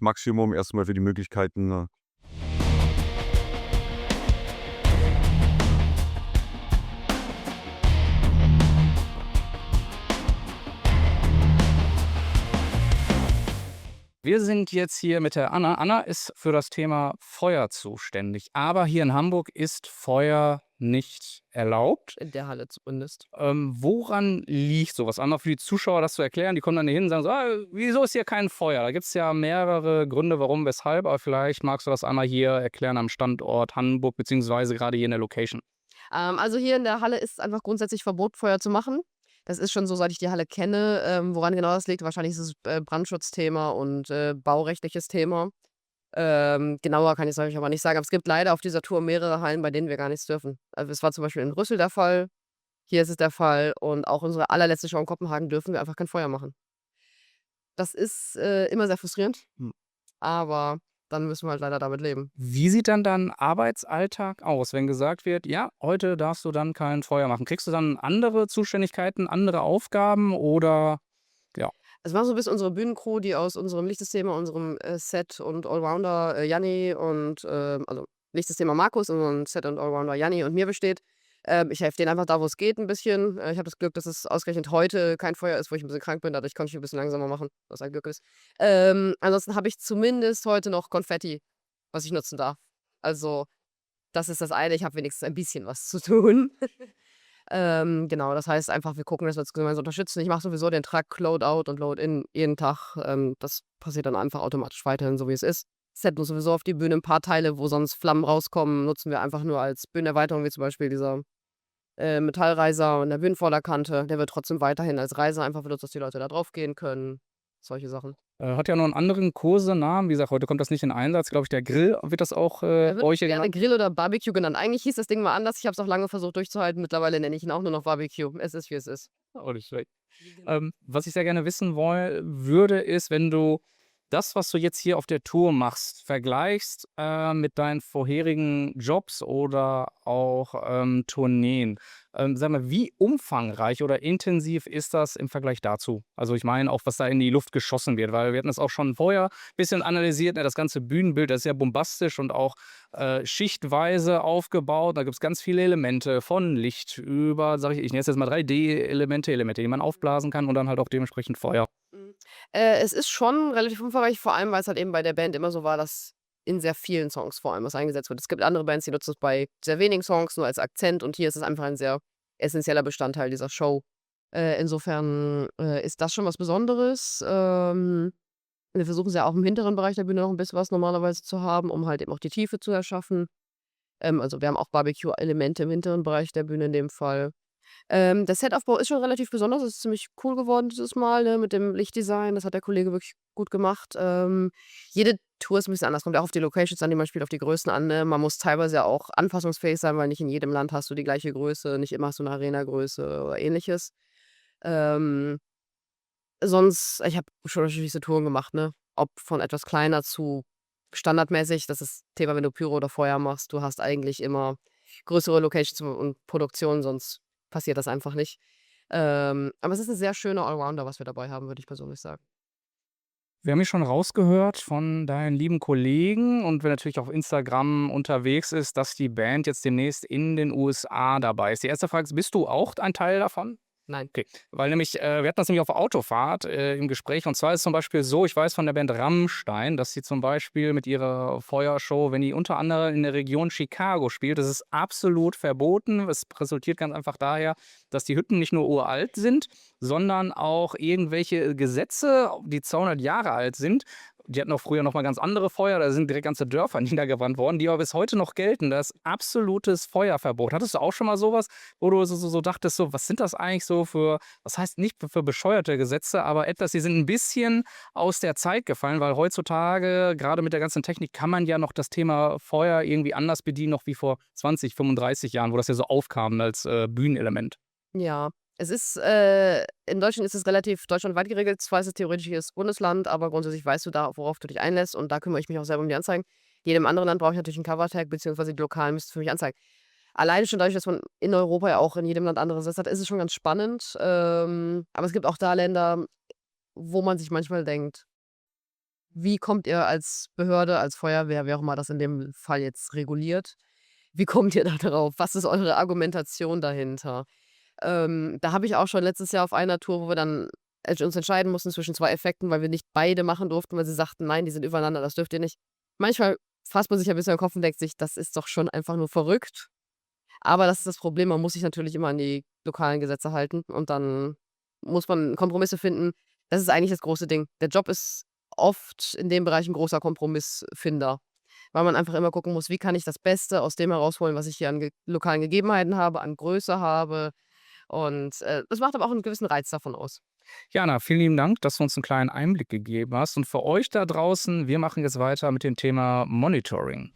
Maximum erstmal für die Möglichkeiten Wir sind jetzt hier mit der Anna. Anna ist für das Thema Feuer zuständig, aber hier in Hamburg ist Feuer nicht erlaubt. In der Halle zumindest. Woran liegt sowas? Einmal für die Zuschauer das zu erklären, die kommen dann hier hin und sagen so: wieso ist hier kein Feuer?“ Da gibt es ja mehrere Gründe, warum, weshalb, aber vielleicht magst du das einmal hier erklären am Standort Hamburg, beziehungsweise gerade hier in der Location. Also hier in der Halle ist es einfach grundsätzlich verboten, Feuer zu machen. Das ist schon so, seit ich die Halle kenne. Woran genau das liegt, wahrscheinlich ist es Brandschutzthema und baurechtliches Thema. Genauer kann ich es euch aber nicht sagen. Aber es gibt leider auf dieser Tour mehrere Hallen, bei denen wir gar nichts dürfen. Also es war zum Beispiel in Brüssel der Fall, hier ist es der Fall und auch unsere allerletzte Show in Kopenhagen dürfen wir einfach kein Feuer machen. Das ist immer sehr frustrierend, aber dann müssen wir halt leider damit leben. Wie sieht dann dein Arbeitsalltag aus, wenn gesagt wird, ja, heute darfst du dann kein Feuer machen? Kriegst du dann andere Zuständigkeiten, andere Aufgaben oder ja? Es war so ein bisschen unsere Bühnencrew, die aus unserem Lichtsystema, unserem Set und Allrounder Janni und also Lichtsystema Markus, unserem Set und Allrounder Janni und mir besteht. Ich helfe denen einfach da, wo es geht, ein bisschen. Ich habe das Glück, dass es ausgerechnet heute kein Feuer ist, wo ich ein bisschen krank bin. Dadurch konnte ich ein bisschen langsamer machen, was ein Glück ist. Ansonsten habe ich zumindest heute noch Konfetti, was ich nutzen darf. Also, das ist das eine. Ich habe wenigstens ein bisschen was zu tun. Genau, das heißt einfach, wir gucken, dass wir uns gemeinsam unterstützen. Ich mache sowieso den Truck Loadout und Load-in jeden Tag. Das passiert dann einfach automatisch weiterhin, so wie es ist. Set muss sowieso auf die Bühne ein paar Teile, wo sonst Flammen rauskommen, nutzen wir einfach nur als Bühnenerweiterung, wie zum Beispiel dieser Metallreiser an der Bühnenvorderkante. Der wird trotzdem weiterhin als Reiser einfach benutzt, dass die Leute da drauf gehen können. Solche Sachen. Hat ja noch einen anderen Kursenamen. Wie gesagt, heute kommt das nicht in Einsatz. Glaube ich, der Grill wird das auch Er wird bei euch hier gerne genannt. Grill oder Barbecue genannt. Eigentlich hieß das Ding mal anders. Ich habe es auch lange versucht durchzuhalten. Mittlerweile nenne ich ihn auch nur noch Barbecue. Es ist, wie es ist. Auch nicht schlecht. Was ich sehr gerne wissen würde, ist, wenn du das, was du jetzt hier auf der Tour machst, vergleichst mit deinen vorherigen Jobs oder auch Tourneen. Sag mal, wie umfangreich oder intensiv ist das im Vergleich dazu? Also ich meine auch, was da in die Luft geschossen wird, weil wir hatten das auch schon vorher ein bisschen analysiert. Ne? Das ganze Bühnenbild, das ist ja bombastisch und auch schichtweise aufgebaut. Da gibt es ganz viele Elemente von Licht über, sag ich nenne es jetzt mal 3D-Elemente, die man aufblasen kann und dann halt auch dementsprechend Feuer. Es ist schon relativ umfangreich, vor allem, weil es halt eben bei der Band immer so war, dass in sehr vielen Songs vor allem was eingesetzt wird. Es gibt andere Bands, die nutzen es bei sehr wenigen Songs nur als Akzent und hier ist es einfach ein sehr essentieller Bestandteil dieser Show. Insofern ist das schon was Besonderes. Wir versuchen es ja auch im hinteren Bereich der Bühne noch ein bisschen was normalerweise zu haben, um halt eben auch die Tiefe zu erschaffen. Also wir haben auch Barbecue-Elemente im hinteren Bereich der Bühne in dem Fall. Der Setaufbau ist schon relativ besonders. Es ist ziemlich cool geworden dieses Mal, ne, mit dem Lichtdesign. Das hat der Kollege wirklich gut gemacht. Jede Tour ist ein bisschen anders. Kommt ja auch auf die Locations an, die man spielt, auf die Größen an. Ne? Man muss teilweise ja auch anpassungsfähig sein, weil nicht in jedem Land hast du die gleiche Größe, nicht immer hast du eine Arena-Größe oder ähnliches. Ähm, ich habe schon unterschiedliche Touren gemacht, ne? Ob von etwas kleiner zu standardmäßig. Das ist Thema, wenn du Pyro oder Feuer machst. Du hast eigentlich immer größere Locations und Produktionen, sonst passiert das einfach nicht. Aber es ist ein sehr schöner Allrounder, was wir dabei haben, würde ich persönlich sagen. Wir haben ja schon rausgehört von deinen lieben Kollegen und wer natürlich auf Instagram unterwegs ist, dass die Band jetzt demnächst in den USA dabei ist. Die erste Frage ist, bist du auch ein Teil davon? Nein. Okay, weil nämlich, wir hatten das nämlich auf der Autofahrt im Gespräch. Und zwar ist es zum Beispiel so, ich weiß von der Band Rammstein, dass sie zum Beispiel mit ihrer Feuershow, wenn die unter anderem in der Region Chicago spielt, das ist absolut verboten. Es resultiert ganz einfach daher, dass die Hütten nicht nur uralt sind, sondern auch irgendwelche Gesetze, die 200 Jahre alt sind. Die hatten auch früher noch mal ganz andere Feuer, da sind direkt ganze Dörfer niedergebrannt worden, die aber bis heute noch gelten. Das ist absolutes Feuerverbot. Hattest du auch schon mal sowas, wo du so dachtest, so, was sind das eigentlich so für, was heißt nicht für bescheuerte Gesetze, aber etwas, die sind ein bisschen aus der Zeit gefallen, weil heutzutage, gerade mit der ganzen Technik, kann man ja noch das Thema Feuer irgendwie anders bedienen, noch wie vor 20, 35 Jahren, wo das ja so aufkam als Bühnenelement. Ja, es ist, in Deutschland ist es relativ deutschlandweit geregelt. Zwar ist es theoretisch jedes Bundesland, aber grundsätzlich weißt du da, worauf du dich einlässt und da kümmere ich mich auch selber um die Anzeigen. Jedem anderen Land brauche ich natürlich einen Covertag, beziehungsweise die Lokalen müssen es für mich anzeigen. Alleine schon dadurch, dass man in Europa ja auch in jedem Land andere Gesetze hat, ist es schon ganz spannend. Aber es gibt auch da Länder, wo man sich manchmal denkt, wie kommt ihr als Behörde, als Feuerwehr, wer auch immer das in dem Fall jetzt reguliert, wie kommt ihr da drauf? Was ist eure Argumentation dahinter? Da habe ich auch schon letztes Jahr auf einer Tour, wo wir dann uns entscheiden mussten zwischen 2 Effekten, weil wir nicht beide machen durften, weil sie sagten: „Nein, die sind übereinander, das dürft ihr nicht.“ Manchmal fasst man sich ein bisschen an den Kopf und denkt sich: „Das ist doch schon einfach nur verrückt.“ Aber das ist das Problem, man muss sich natürlich immer an die lokalen Gesetze halten und dann muss man Kompromisse finden. Das ist eigentlich das große Ding. Der Job ist oft in dem Bereich ein großer Kompromissfinder, weil man einfach immer gucken muss, wie kann ich das Beste aus dem herausholen, was ich hier an lokalen Gegebenheiten habe, an Größe habe. Und das macht aber auch einen gewissen Reiz davon aus. Jana, vielen lieben Dank, dass du uns einen kleinen Einblick gegeben hast. Und für euch da draußen, wir machen jetzt weiter mit dem Thema Monitoring.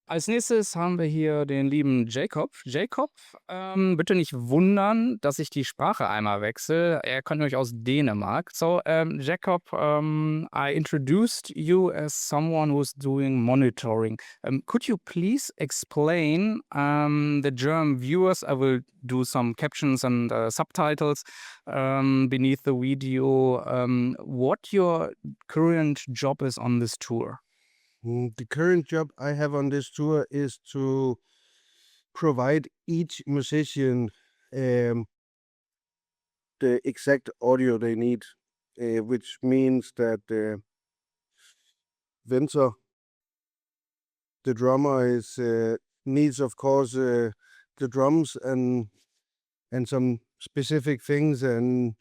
Als nächstes haben wir hier den lieben Jacob. Jacob, bitte nicht wundern, dass ich die Sprache einmal wechsle. Er kommt nämlich aus Dänemark. So, Jacob, I introduced you as someone who's doing monitoring. Could you please explain the German viewers? I will do some captions and subtitles beneath the video. What your current job is on this tour? The current job I have on this tour is to provide each musician the exact audio they need, which means that Winter, the drummer, needs, of course, the drums and some specific things, and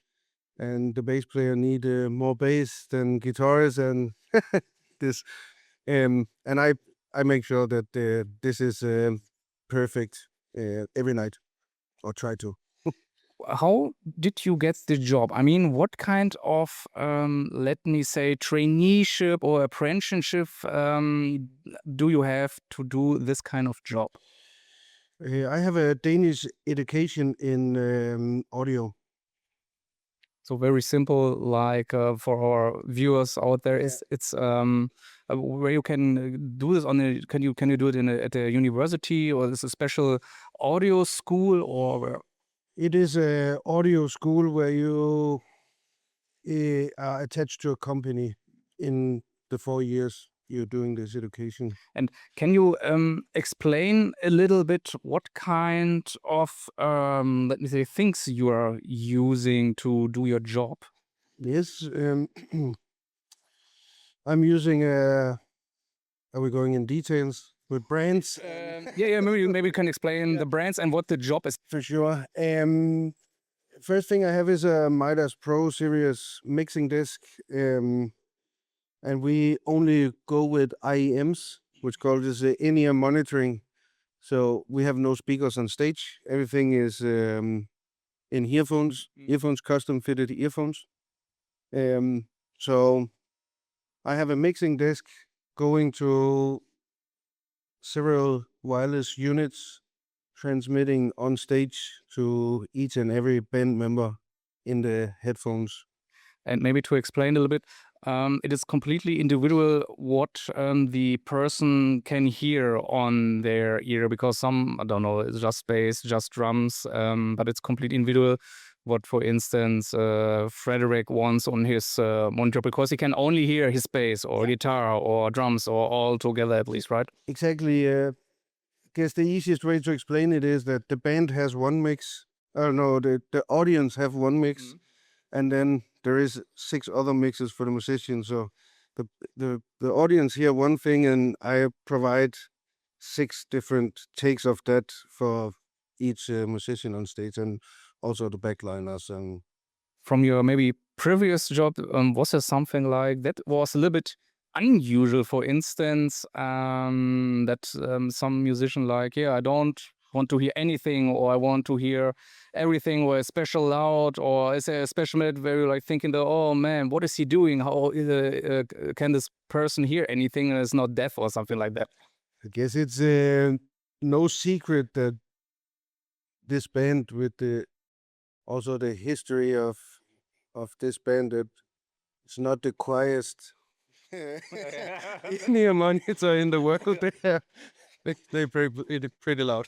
the bass player need more bass than guitars and this. And I make sure that this is perfect every night, or try to. How did you get the job? I mean, what kind of, let me say, traineeship or apprenticeship do you have to do this kind of job? I have a Danish education in audio. So very simple, like for our viewers out there, Yeah. it's where you can do this on a, can you do it at a university, or is it a special audio school, or where? It is a audio school where you are attached to a company in the 4 years you're doing this education. And can you explain a little bit what kind of, let me say, things you are using to do your job? Yes, I'm using are we going in details with brands? Yeah, maybe you can explain the brands and what the job is. For sure. first thing I have is a Midas Pro Series mixing disc, and we only go with IEMs, which called is in-ear monitoring. So we have no speakers on stage. Everything is in earphones, custom fitted earphones. So I have a mixing disc going to several wireless units, transmitting on stage to each and every band member in the headphones. And maybe to explain a little bit, it is completely individual what the person can hear on their ear, because some, I don't know, it's just bass, just drums, but it's completely individual. What, for instance, Frederick wants on his monitor, because he can only hear his bass or guitar or drums or all together at least, right? Exactly. I guess the easiest way to explain it is that the band has one mix. No, the audience have one mix, and then there is 6 other mixes for the musicians. So the audience hear one thing, and I provide 6 different takes of that for each musician on stage, and also the backliners. And From your maybe previous job, was there something like that was a little bit unusual, for instance, that some musician like, yeah, I don't want to hear anything, or I want to hear everything, or especially loud, or is there a special minute where you're like thinking, oh man, what is he doing? How can this person hear anything and is not deaf or something like that? I guess it's no secret that this band, with also the history of this band, that it's not the quietest in-ear monitor in the world. They're pretty loud.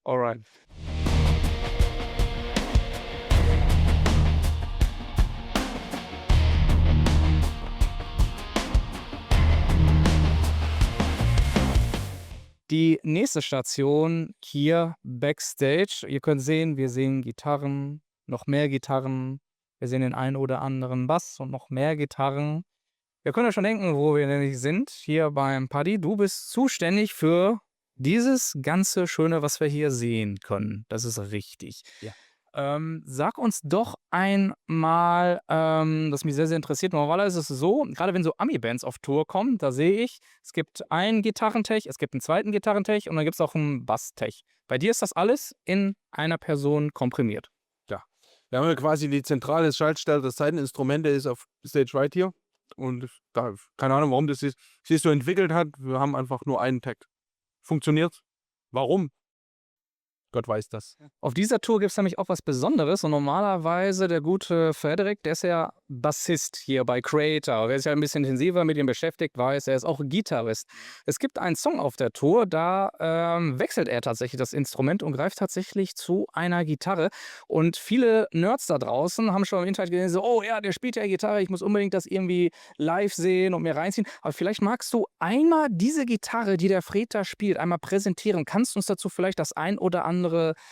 All right. Die nächste Station hier Backstage. Ihr könnt sehen, wir sehen Gitarren, noch mehr Gitarren. Wir sehen den einen oder anderen Bass und noch mehr Gitarren. Ihr könnt euch schon denken, wo wir nämlich sind. Hier beim Paddy. Du bist zuständig für dieses ganze Schöne, was wir hier sehen können. Das ist richtig. Ja. Sag uns doch einmal, das mich sehr, sehr interessiert. Normalerweise ist es so, gerade wenn so Ami-Bands auf Tour kommen, da sehe ich, es gibt einen Gitarrentech, es gibt einen zweiten Gitarrentech und dann gibt es auch einen Basstech. Bei dir ist das alles in einer Person komprimiert. Wir haben ja quasi die zentrale Schaltstelle des Seiteninstrumente ist auf Stage Right hier. Und da, keine Ahnung, warum das sich so entwickelt hat. Wir haben einfach nur einen Tag. Funktioniert. Warum? Gott weiß das. Auf dieser Tour gibt es nämlich auch was Besonderes und normalerweise der gute Frederik, der ist ja Bassist hier bei Creator. Wer sich ja ein bisschen intensiver mit ihm beschäftigt, weiß, er ist auch Gitarrist. Es gibt einen Song auf der Tour, da wechselt er tatsächlich das Instrument und greift tatsächlich zu einer Gitarre. Und viele Nerds da draußen haben schon im Internet gesehen, so, oh ja, der spielt ja Gitarre, ich muss unbedingt das irgendwie live sehen und mir reinziehen. Aber vielleicht magst du einmal diese Gitarre, die der Fred da spielt, einmal präsentieren. Kannst du uns dazu vielleicht das ein oder andere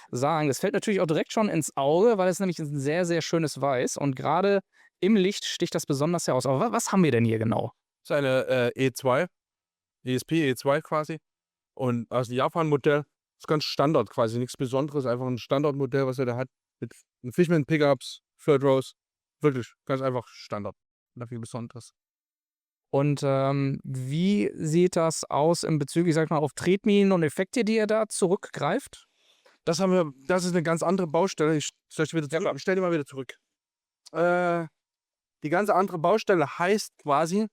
sagen? Das fällt natürlich auch direkt schon ins Auge, weil es nämlich ein sehr, sehr schönes Weiß und gerade im Licht sticht das besonders heraus. Aber was haben wir denn hier genau? Das ist eine E2, ESP E2 quasi. Und aus dem Japan-Modell ist ganz Standard quasi, nichts Besonderes, einfach ein Standardmodell, was er da hat. Mit Fishman-Pickups, Third Rows. Wirklich, ganz einfach Standard. Nicht viel Besonderes. Und wie sieht das aus in Bezug, ich sag mal, auf Tretminen und Effekte, die ihr da zurückgreift? Das ist eine ganz andere Baustelle. Ich stell die mal wieder zurück. Die ganze andere Baustelle heißt quasi,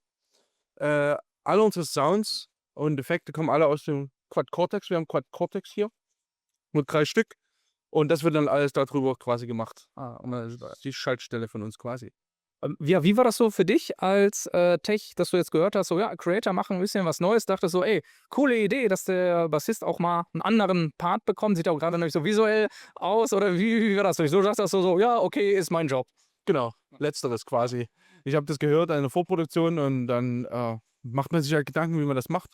alle unsere Sounds und Effekte kommen alle aus dem Quad Cortex. Wir haben Quad Cortex hier. Nur 3 Stück. Und das wird dann alles darüber quasi gemacht. Und das ist die Schaltstelle von uns quasi. Ja, wie war das so für dich als Tech, dass du jetzt gehört hast, so ja, Creator machen ein bisschen was Neues, dachtest so, ey, coole Idee, dass der Bassist auch mal einen anderen Part bekommt, sieht auch gerade nicht so visuell aus oder wie war das? So dachtest du so, ja, okay, ist mein Job. Genau, letzteres quasi. Ich habe das gehört, eine Vorproduktion und dann macht man sich halt Gedanken, wie man das macht.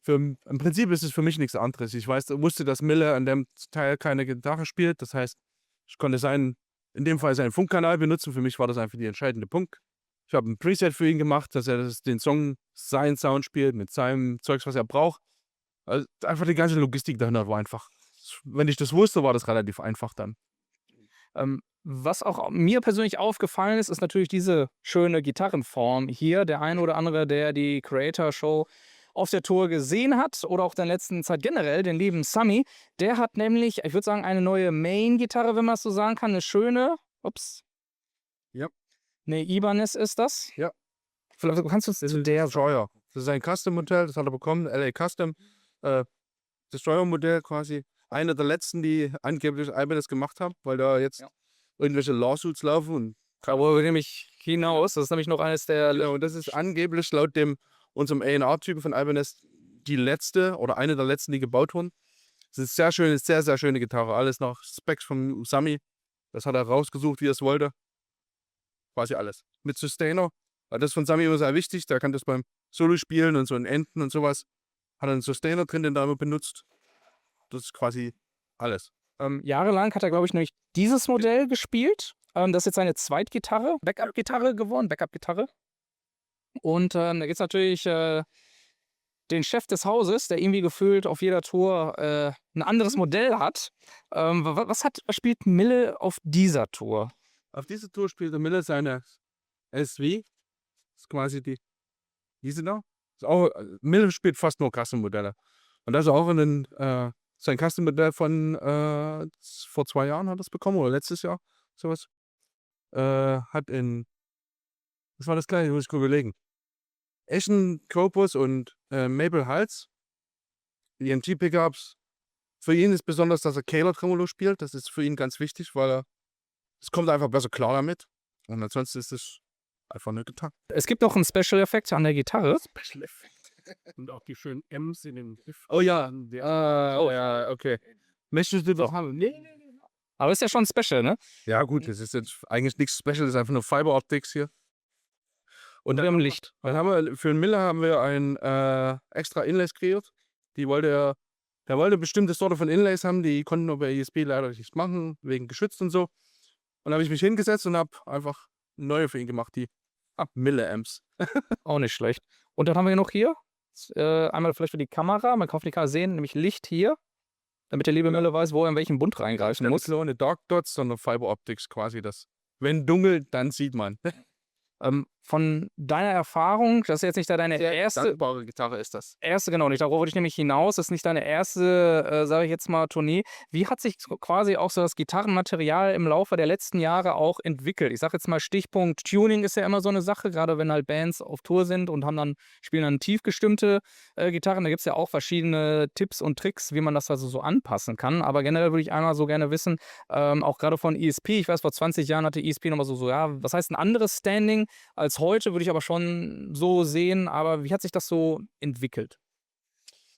Im Prinzip ist es für mich nichts anderes. Ich wusste, dass Mille an dem Teil keine Gitarre spielt, das heißt, ich konnte in dem Fall seinen Funkkanal benutzen. Für mich war das einfach der entscheidende Punkt. Ich habe ein Preset für ihn gemacht, dass er den Song, seinen Sound spielt, mit seinem Zeugs, was er braucht. Also einfach die ganze Logistik dahinter war einfach. Wenn ich das wusste, war das relativ einfach dann. Was auch mir persönlich aufgefallen ist, ist natürlich diese schöne Gitarrenform hier. Der eine oder andere, der die Creator Show auf der Tour gesehen hat oder auch in der letzten Zeit generell, den lieben Sammy, der hat nämlich, ich würde sagen, eine neue Main-Gitarre, wenn man es so sagen kann, eine schöne, Ja. eine Ibanez ist das. Ja. Vielleicht kannst du uns zu der Destroyer. Das ist ein Custom-Modell, das hat er bekommen, LA Custom. Destroyer-Modell quasi. Einer der letzten, die angeblich Ibanez gemacht haben, weil da jetzt irgendwelche Lawsuits laufen. Und da wollen wir nämlich hinaus. Das ist nämlich noch eines der. ja, und das ist angeblich laut unserem A&R-Typen von Ibanez die letzte oder eine der letzten, die gebaut wurden. Das ist sehr schöne, sehr, sehr schöne Gitarre. Alles nach Specs von Sammy. Das hat er rausgesucht, wie er es wollte. Quasi alles. Mit Sustainer. Weil das von Sammy immer sehr wichtig. Der kann das beim Solo spielen und so in Enden und sowas. Hat er einen Sustainer drin, den er immer benutzt. Das ist quasi alles. Jahrelang hat er, glaube ich, nämlich dieses Modell gespielt. Das ist jetzt seine Zweitgitarre, Backup-Gitarre geworden, Backup-Gitarre. Und da gibt es natürlich den Chef des Hauses, der irgendwie gefühlt auf jeder Tour ein anderes Modell hat. Was spielt Mille auf dieser Tour? Auf dieser Tour spielt der Mille seine SW. Das ist quasi diese da. Ist auch, Mille spielt fast nur Custom-Modelle. Und das ist auch sein Custom-Modell von vor 2 Jahren hat er es bekommen oder letztes Jahr, sowas. Was war das gleiche, muss ich kurz überlegen. Eschen Corpus und Maple Hals, EMG-Pickups. Für ihn ist besonders, dass er Kahler Tremolo spielt. Das ist für ihn ganz wichtig, weil es kommt einfach besser klar damit. Und ansonsten ist es einfach eine Gitarre. Es gibt noch einen Special-Effekt an der Gitarre. Special-Effekt. Und auch die schönen M's in den Riff. Oh ja. Oh ja, okay. Möchtest du doch haben? Nee. Aber ist ja schon special, ne? Ja gut, das ist jetzt eigentlich nichts Special, das ist einfach nur Fiber Optics hier. Und wir haben Licht. Dann haben wir für den Miller haben wir ein extra Inlays kreiert. Der wollte bestimmte Sorte von Inlays haben, die konnten nur bei ESP leider nicht machen, wegen geschützt und so. Und dann habe ich mich hingesetzt und habe einfach neue für ihn gemacht, die Miller-Amps. Auch nicht schlecht. Und dann haben wir noch hier, einmal vielleicht für die Kamera, man kann auf die Kamera sehen, nämlich Licht hier, damit der liebe Mille weiß, wo er in welchen Bund reingreifen muss. Nicht nur eine Dark Dots, sondern Fiber Optics quasi das. Wenn dunkel, dann sieht man. Von deiner Erfahrung, das ist jetzt nicht deine erste Dankbare Gitarre ist das. Genau, nicht. Darauf wollte ich nämlich hinaus. Das ist nicht deine erste, sage ich jetzt mal, Tournee. Wie hat sich quasi auch so das Gitarrenmaterial im Laufe der letzten Jahre auch entwickelt? Ich sage jetzt mal Stichpunkt Tuning ist ja immer so eine Sache, gerade wenn halt Bands auf Tour sind und spielen dann tief gestimmte Gitarren. Da gibt es ja auch verschiedene Tipps und Tricks, wie man das also so anpassen kann. Aber generell würde ich einmal so gerne wissen, auch gerade von ESP, ich weiß, vor 20 Jahren hatte ESP nochmal ja, was heißt ein anderes Standing als heute, würde ich aber schon so sehen. Aber wie hat sich das so entwickelt?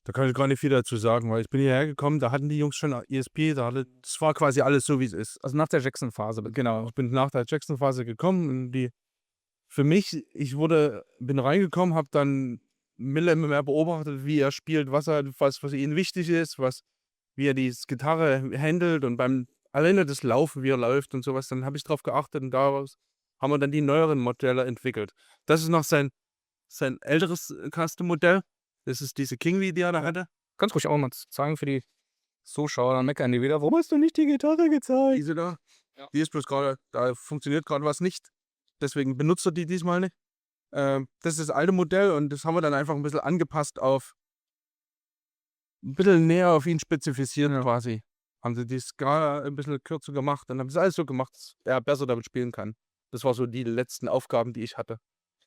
Da kann ich gar nicht viel dazu sagen, weil ich bin hierher gekommen, da hatten die Jungs schon ESP, das war quasi alles so, wie es ist. Also nach der Jackson-Phase. Genau, ich bin nach der Jackson-Phase gekommen und für mich, bin reingekommen, habe dann Miller immer mehr beobachtet, wie er spielt, was für ihn wichtig ist, wie er die Gitarre handelt und alleine das Laufen, wie er läuft und sowas, dann habe ich drauf geachtet und daraus haben wir dann die neueren Modelle entwickelt. Das ist noch sein älteres Custom-Modell. Das ist diese King-V, die er da hatte. Ganz ruhig auch mal zeigen für die Zuschauer, dann meckern die wieder. Warum hast du nicht die Gitarre gezeigt? Diese da, die ist bloß gerade, da funktioniert gerade was nicht. Deswegen benutzt er die diesmal nicht. Das ist das alte Modell und das haben wir dann einfach ein bisschen angepasst ein bisschen näher auf ihn spezifiziert quasi. Haben sie die Skala ein bisschen kürzer gemacht, dann haben sie alles so gemacht, dass er besser damit spielen kann. Das war so die letzten Aufgaben, die ich hatte.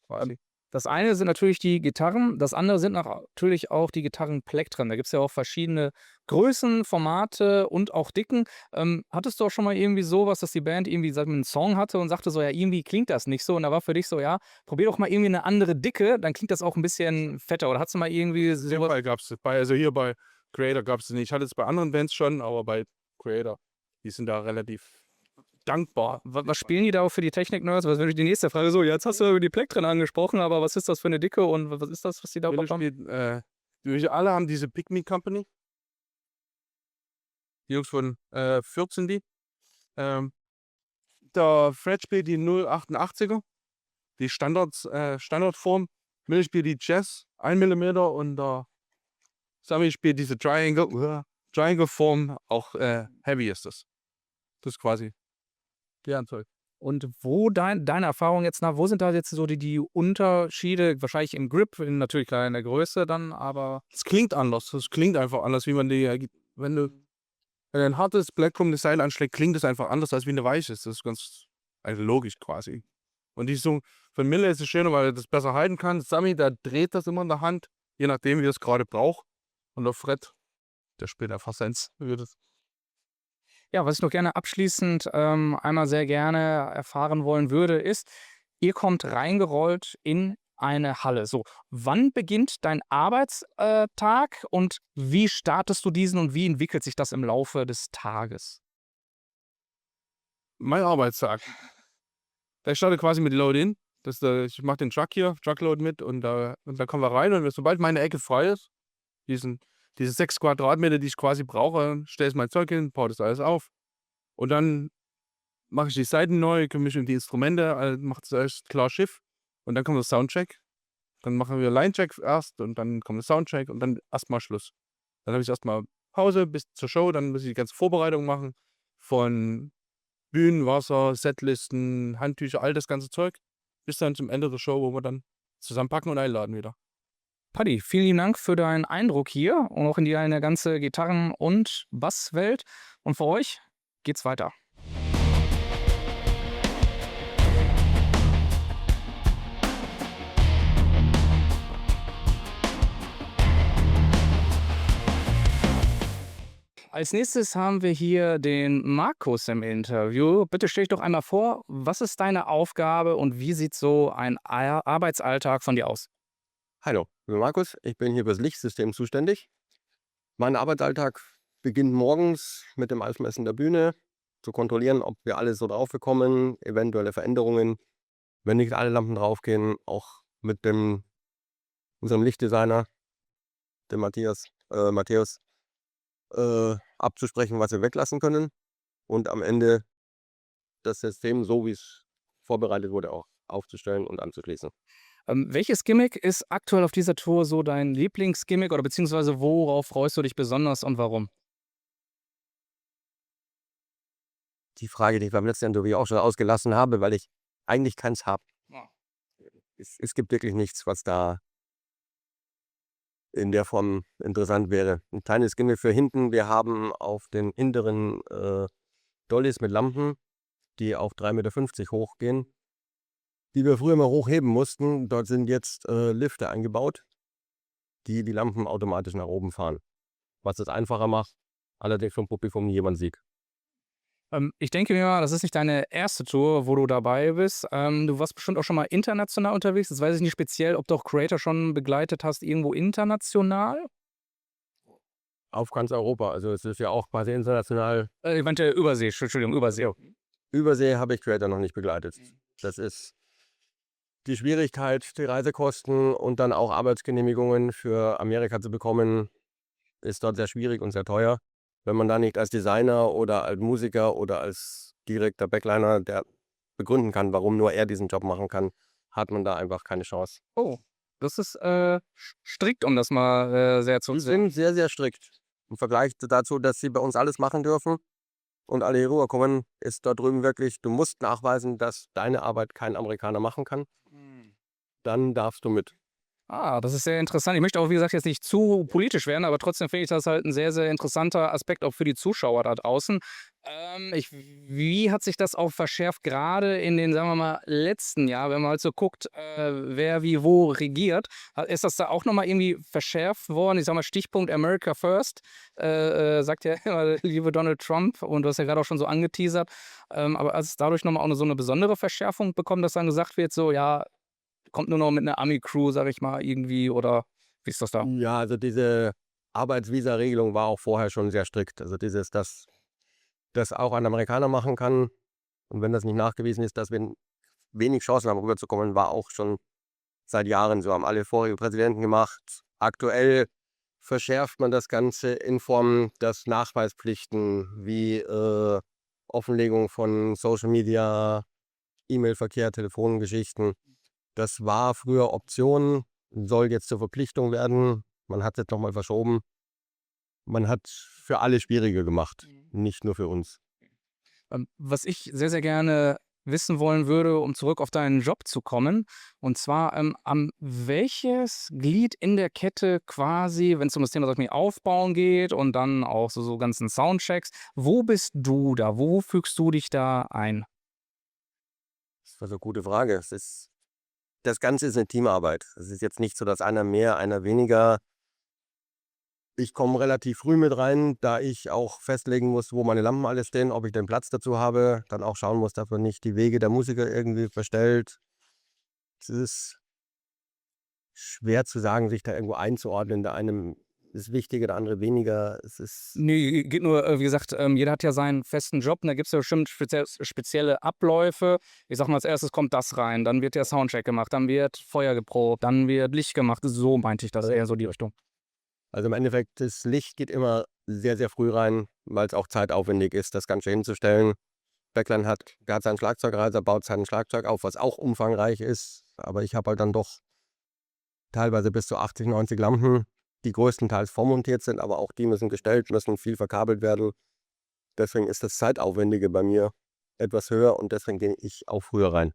Quasi. Das eine sind natürlich die Gitarren, das andere sind natürlich auch die Gitarrenplektren. Da gibt es ja auch verschiedene Größen, Formate und auch Dicken. Hattest du auch schon mal irgendwie sowas, dass die Band irgendwie einen Song hatte und sagte so, ja, irgendwie klingt das nicht so. Und da war für dich so, ja, probier doch mal irgendwie eine andere Dicke, dann klingt das auch ein bisschen fetter. Oder hattest du mal irgendwie In dem Fall gab es hier bei Creator gab es nicht. Ich hatte es bei anderen Bands schon, aber bei Creator, die sind da relativ dankbar. Was spielen die da für die Technik-Nerds? Was wäre die nächste Frage? So, jetzt hast du über die Plektren angesprochen, aber was ist das für eine Dicke und was ist das, was die da haben? Wir alle haben diese Pick Me Company. Die Jungs von Fürth sind die. Der Fred spielt die 088er, die Standardform. Miller spielt die Jazz 1 mm und der Sammy spielt diese Triangle Form, auch Heavy ist das. Das ist quasi Lernzeug. Und wo deine Erfahrung jetzt nach, wo sind da jetzt so die Unterschiede? Wahrscheinlich im Grip, natürlich klar in der Größe dann, aber Es klingt anders. Es klingt einfach anders, wie man wenn ein hartes Blackroom das Seil anschlägt, klingt es einfach anders, als wie eine weiches. Das ist ganz logisch quasi. Und für den Miller ist es schöner, weil er das besser halten kann. Sammy, der dreht das immer in der Hand, je nachdem, wie er es gerade braucht. Und der Fred, der spielt einfach Sens. ja, was ich noch gerne abschließend einmal sehr gerne erfahren wollen würde, ist, ihr kommt reingerollt in eine Halle. So, wann beginnt dein Arbeitstag und wie startest du diesen und wie entwickelt sich das im Laufe des Tages? Mein Arbeitstag. Ich starte quasi mit Load-In. Ich mache den Truckload mit und da kommen wir rein und sobald meine Ecke frei ist, diese 6 Quadratmeter, die ich quasi brauche, stelle ich mein Zeug hin, baue das alles auf und dann mache ich die Seiten neu, kümmere mich um die Instrumente, mache das alles klar Schiff und dann kommt der Soundcheck. Dann machen wir Line-Check erst und dann kommt der Soundcheck und dann erstmal Schluss. Dann habe ich erstmal Pause bis zur Show, dann muss ich die ganze Vorbereitung machen von Bühnen, Wasser, Setlisten, Handtücher, all das ganze Zeug, bis dann zum Ende der Show, wo wir dann zusammenpacken und einladen wieder. Paddy, vielen lieben Dank für deinen Eindruck hier und auch in deine ganze Gitarren- und Basswelt. Und für euch geht's weiter. Als nächstes haben wir hier den Markus im Interview. Bitte stell dich doch einmal vor, was ist deine Aufgabe und wie sieht so ein Arbeitsalltag von dir aus? Hallo, ich bin Markus, ich bin hier fürs Lichtsystem zuständig. Mein Arbeitsalltag beginnt morgens mit dem Ausmessen der Bühne, zu kontrollieren, ob wir alles so drauf bekommen, eventuelle Veränderungen. Wenn nicht alle Lampen draufgehen, auch mit unserem Lichtdesigner, dem Matthäus, abzusprechen, was wir weglassen können. Und am Ende das System, so wie es vorbereitet wurde, auch aufzustellen und anzuschließen. Welches Gimmick ist aktuell auf dieser Tour so dein Lieblingsgimmick oder beziehungsweise worauf freust du dich besonders und warum? Die Frage, die ich beim letzten Interview auch schon ausgelassen habe, weil ich eigentlich keins habe. Ja. Es gibt wirklich nichts, was da in der Form interessant wäre. Ein kleines Gimmick für hinten. Wir haben auf den hinteren Dollys mit Lampen, die auf 3,50 Meter hochgehen, die wir früher mal hochheben mussten. Dort sind jetzt Lifte eingebaut, die Lampen automatisch nach oben fahren. Was es einfacher macht, allerdings vom Publikum jemand sieht. Ich denke mir mal, das ist nicht deine erste Tour, wo du dabei bist. Du warst bestimmt auch schon mal international unterwegs. Das weiß ich nicht speziell, ob du auch Creator schon begleitet hast, irgendwo international. Auf ganz Europa. Also es ist ja auch quasi international. Ich meinte Übersee, Entschuldigung, Übersee. Übersee habe ich Creator noch nicht begleitet. Das ist die Schwierigkeit, die Reisekosten und dann auch Arbeitsgenehmigungen für Amerika zu bekommen, ist dort sehr schwierig und sehr teuer. Wenn man da nicht als Designer oder als Musiker oder als direkter Backliner, der begründen kann, warum nur er diesen Job machen kann, hat man da einfach keine Chance. Oh, das ist strikt, um das mal sehr zu Die sagen. sind sehr, sehr strikt. Im Vergleich dazu, dass sie bei uns alles machen dürfen und alle hier rüberkommen, ist da drüben wirklich, du musst nachweisen, dass deine Arbeit kein Amerikaner machen kann. Dann darfst du mit. Ah, das ist sehr interessant. Ich möchte auch, wie gesagt, jetzt nicht zu politisch werden, aber trotzdem finde ich das halt ein sehr, sehr interessanter Aspekt auch für die Zuschauer da draußen. Wie hat sich das auch verschärft, gerade in den, sagen wir mal, letzten Jahren, wenn man halt so guckt, wer wie wo regiert? Ist das da auch nochmal irgendwie verschärft worden? Ich sag mal, Stichpunkt America First, sagt ja immer liebe Donald Trump und du hast ja gerade auch schon so angeteasert. Aber als es dadurch nochmal auch so eine besondere Verschärfung bekommt, dass dann gesagt wird, so, ja, kommt nur noch mit einer Ami-Crew, sag ich mal, irgendwie, oder wie ist das da? Ja, also diese Arbeitsvisa-Regelung war auch vorher schon sehr strikt. Also das auch ein Amerikaner machen kann. Und wenn das nicht nachgewiesen ist, dass wir wenig Chancen haben, rüberzukommen, war auch schon seit Jahren so. Haben alle vorige Präsidenten gemacht. Aktuell verschärft man das Ganze in Form, dass Nachweispflichten wie Offenlegung von Social Media, E-Mail-Verkehr, Telefongeschichten. Das war früher Option, soll jetzt zur Verpflichtung werden. Man hat es jetzt nochmal verschoben. Man hat für alle schwieriger gemacht, nicht nur für uns. Was ich sehr, sehr gerne wissen wollen würde, um zurück auf deinen Job zu kommen, und zwar an welches Glied in der Kette quasi, wenn es um das Thema, sag ich mal, Aufbauen geht und dann auch so ganzen Soundchecks, wo bist du da? Wo fügst du dich da ein? Das war so eine gute Frage. Das Ganze ist eine Teamarbeit. Es ist jetzt nicht so, dass einer mehr, einer weniger. Ich komme relativ früh mit rein, da ich auch festlegen muss, wo meine Lampen alle stehen, ob ich den Platz dazu habe, dann auch schauen muss, dass man nicht die Wege der Musiker irgendwie verstellt. Es ist schwer zu sagen, sich da irgendwo einzuordnen. Der eine ist wichtiger, der andere weniger. Es ist Nee, geht nur, wie gesagt, jeder hat ja seinen festen Job und da gibt es ja bestimmt spezielle Abläufe. Ich sag mal, als erstes kommt das rein, dann wird der Soundcheck gemacht, dann wird Feuer geprobt, dann wird Licht gemacht. So meinte ich das, eher so die Richtung. Also im Endeffekt, das Licht geht immer sehr, sehr früh rein, weil es auch zeitaufwendig ist, das Ganze hinzustellen. Backline der hat seinen Schlagzeugreiser, baut sein Schlagzeug auf, was auch umfangreich ist. Aber ich habe halt dann doch teilweise bis zu 80, 90 Lampen, die größtenteils vormontiert sind, aber auch die müssen gestellt, müssen viel verkabelt werden. Deswegen ist das Zeitaufwendige bei mir etwas höher und deswegen gehe ich auch früher rein.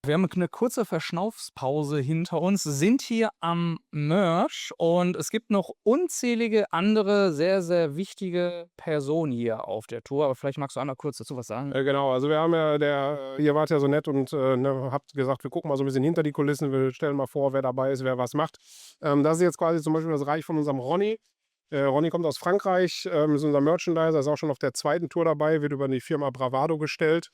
Wir haben eine kurze Verschnaufspause hinter uns, sind hier am Merch und es gibt noch unzählige andere sehr, sehr wichtige Personen hier auf der Tour. Aber vielleicht magst du einmal kurz dazu was sagen. Genau, also wir haben ja, ihr wart ja so nett und habt gesagt, wir gucken mal so ein bisschen hinter die Kulissen, wir stellen mal vor, wer dabei ist, wer was macht. Das ist jetzt quasi zum Beispiel das Reich von unserem Ronny. Ronny kommt aus Frankreich, ist unser Merchandiser, ist auch schon auf der zweiten Tour dabei, wird über die Firma Bravado gestellt.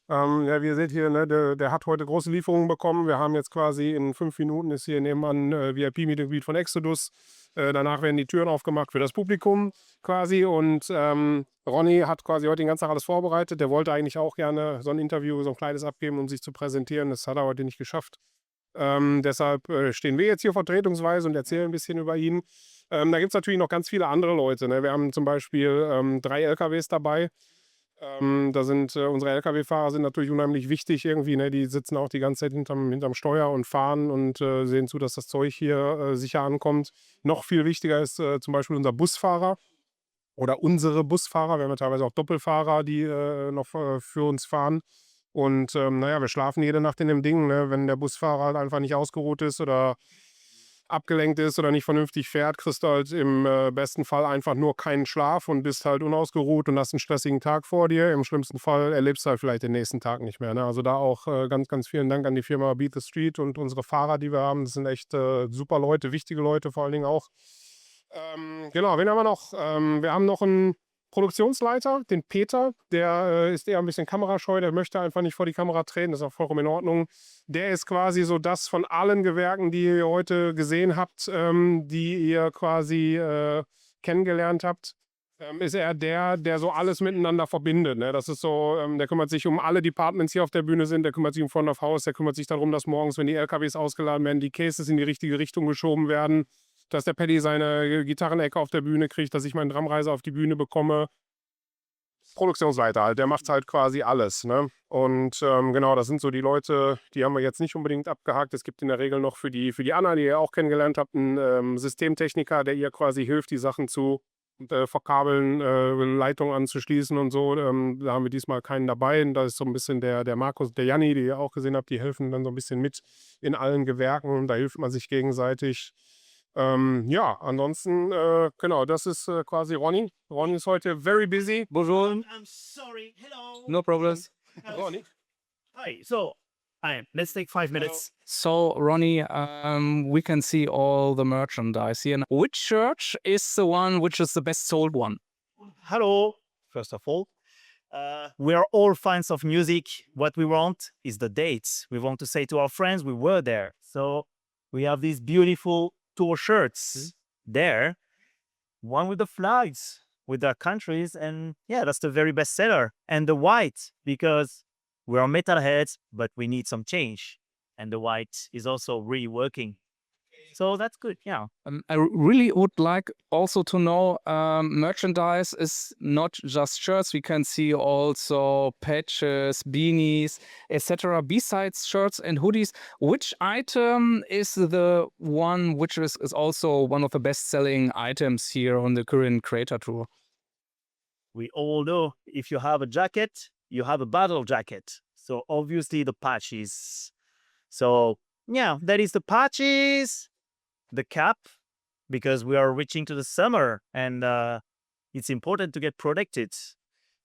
Ja, wie ihr seht hier, ne, der hat heute große Lieferungen bekommen. Wir haben jetzt quasi in 5 Minuten ist hier nebenan VIP-Meet and Greet von Exodus. Danach werden die Türen aufgemacht für das Publikum quasi. Und Ronny hat quasi heute den ganzen Tag alles vorbereitet. Der wollte eigentlich auch gerne so ein Interview, so ein kleines abgeben, um sich zu präsentieren. Das hat er heute nicht geschafft. Deshalb stehen wir jetzt hier vertretungsweise und erzählen ein bisschen über ihn. Da gibt es natürlich noch ganz viele andere Leute. Ne? Wir haben zum Beispiel 3 LKWs dabei. Da sind unsere LKW-Fahrer sind natürlich unheimlich wichtig irgendwie. Ne? Die sitzen auch die ganze Zeit hinterm Steuer und fahren und sehen zu, dass das Zeug hier sicher ankommt. Noch viel wichtiger ist zum Beispiel unser Busfahrer oder unsere Busfahrer. Wir haben ja teilweise auch Doppelfahrer, die noch für uns fahren. Und wir schlafen jede Nacht in dem Ding. Ne? Wenn der Busfahrer halt einfach nicht ausgeruht ist oder abgelenkt ist oder nicht vernünftig fährt, kriegst du halt im besten Fall einfach nur keinen Schlaf und bist halt unausgeruht und hast einen stressigen Tag vor dir. Im schlimmsten Fall erlebst du halt vielleicht den nächsten Tag nicht mehr. Ne? Also da auch ganz, ganz vielen Dank an die Firma Beat the Street und unsere Fahrer, die wir haben. Das sind echt super Leute, wichtige Leute vor allen Dingen auch. Genau, wen haben wir noch? Wir haben noch einen Produktionsleiter, den Peter, der ist eher ein bisschen kamerascheu, der möchte einfach nicht vor die Kamera treten, das ist auch vollkommen in Ordnung. Der ist quasi so das von allen Gewerken, die ihr heute gesehen habt, die ihr quasi kennengelernt habt, ist er der so alles miteinander verbindet. Ne? Das ist so, der kümmert sich um alle Departments hier auf der Bühne sind, der kümmert sich um Front of House, der kümmert sich darum, dass morgens, wenn die LKWs ausgeladen werden, die Cases in die richtige Richtung geschoben werden, dass der Paddy seine Gitarrenecke auf der Bühne kriegt, dass ich meinen Drumreiser auf die Bühne bekomme. Produktionsleiter halt, der macht halt quasi alles. Ne? Und genau, das sind so die Leute, die haben wir jetzt nicht unbedingt abgehakt. Es gibt in der Regel noch für die Anna, die ihr auch kennengelernt habt, einen Systemtechniker, der ihr quasi hilft, die Sachen zu verkabeln, Leitungen anzuschließen und so. Da haben wir diesmal keinen dabei. Und da ist so ein bisschen der Markus, der Janni, die ihr auch gesehen habt, die helfen dann so ein bisschen mit in allen Gewerken. Da hilft man sich gegenseitig. Ja, ansonsten, genau, das ist quasi Ronny. Ronny ist heute very busy. Bonjour. I'm sorry. Hello. No problems. Ronny. Hi. So, let's take 5 minutes. So, Ronny, we can see all the merchandise here. Which church is the one which is the best sold one? Hello. First of all, we are all fans of music. What we want is the dates. We want to say to our friends we were there. So, we have these beautiful tour shirts there, one with the flags with their countries, and yeah, that's the very best seller. And the white, because we are metalheads, but we need some change, and the white is also really working. So that's good. Yeah. I really would like also to know merchandise is not just shirts. We can see also patches, beanies, etc. Besides shirts and hoodies, which item is the one which is also one of the best-selling items here on the current Creator Tour? We all know if you have a jacket, you have a battle jacket. So obviously the patches. So yeah, that is the patches, the cap, because we are reaching to the summer and it's important to get protected.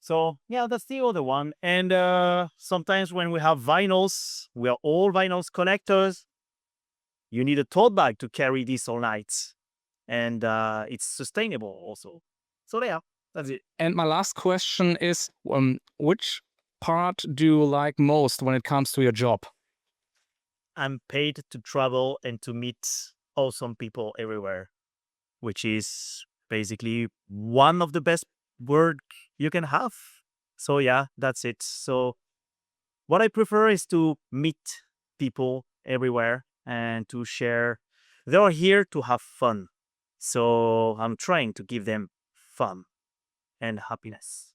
So yeah, that's the other one. And sometimes when we have vinyls, we are all vinyls collectors. You need a tote bag to carry this all night, and it's sustainable also. So yeah, that's it. And my last question is, which part do you like most when it comes to your job? I'm paid to travel and to meet awesome people everywhere, which is basically one of the best work you can have. So yeah, that's it. So what I prefer is to meet people everywhere and to share. They are here to have fun. So I'm trying to give them fun and happiness.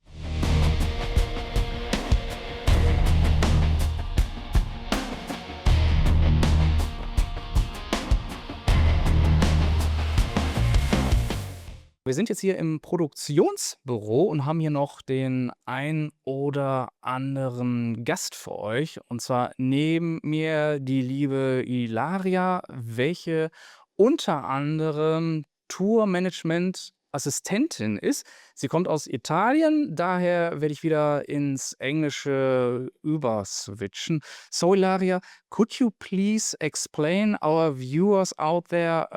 Wir sind jetzt hier im Produktionsbüro und haben hier noch den ein oder anderen Gast für euch. Und zwar neben mir die liebe Ilaria, welche unter anderem Tourmanagement-Assistentin ist. Sie kommt aus Italien, daher werde ich wieder ins Englische überswitchen. So, Ilaria, could you please explain our viewers out there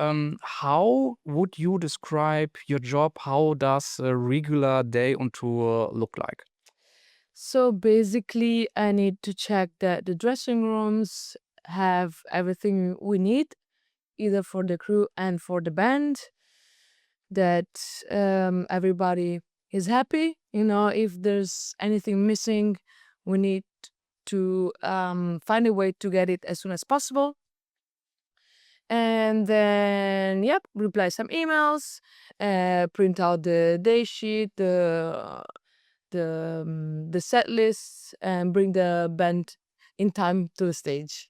how would you describe your job? How does a regular day on tour look like? So basically, I need to check that the dressing rooms have everything we need, either for the crew and for the band, that everybody is happy. You know, if there's anything missing, we need to find a way to get it as soon as possible. And then, yep, reply some emails, print out the day sheet, the set list, and bring the band in time to the stage.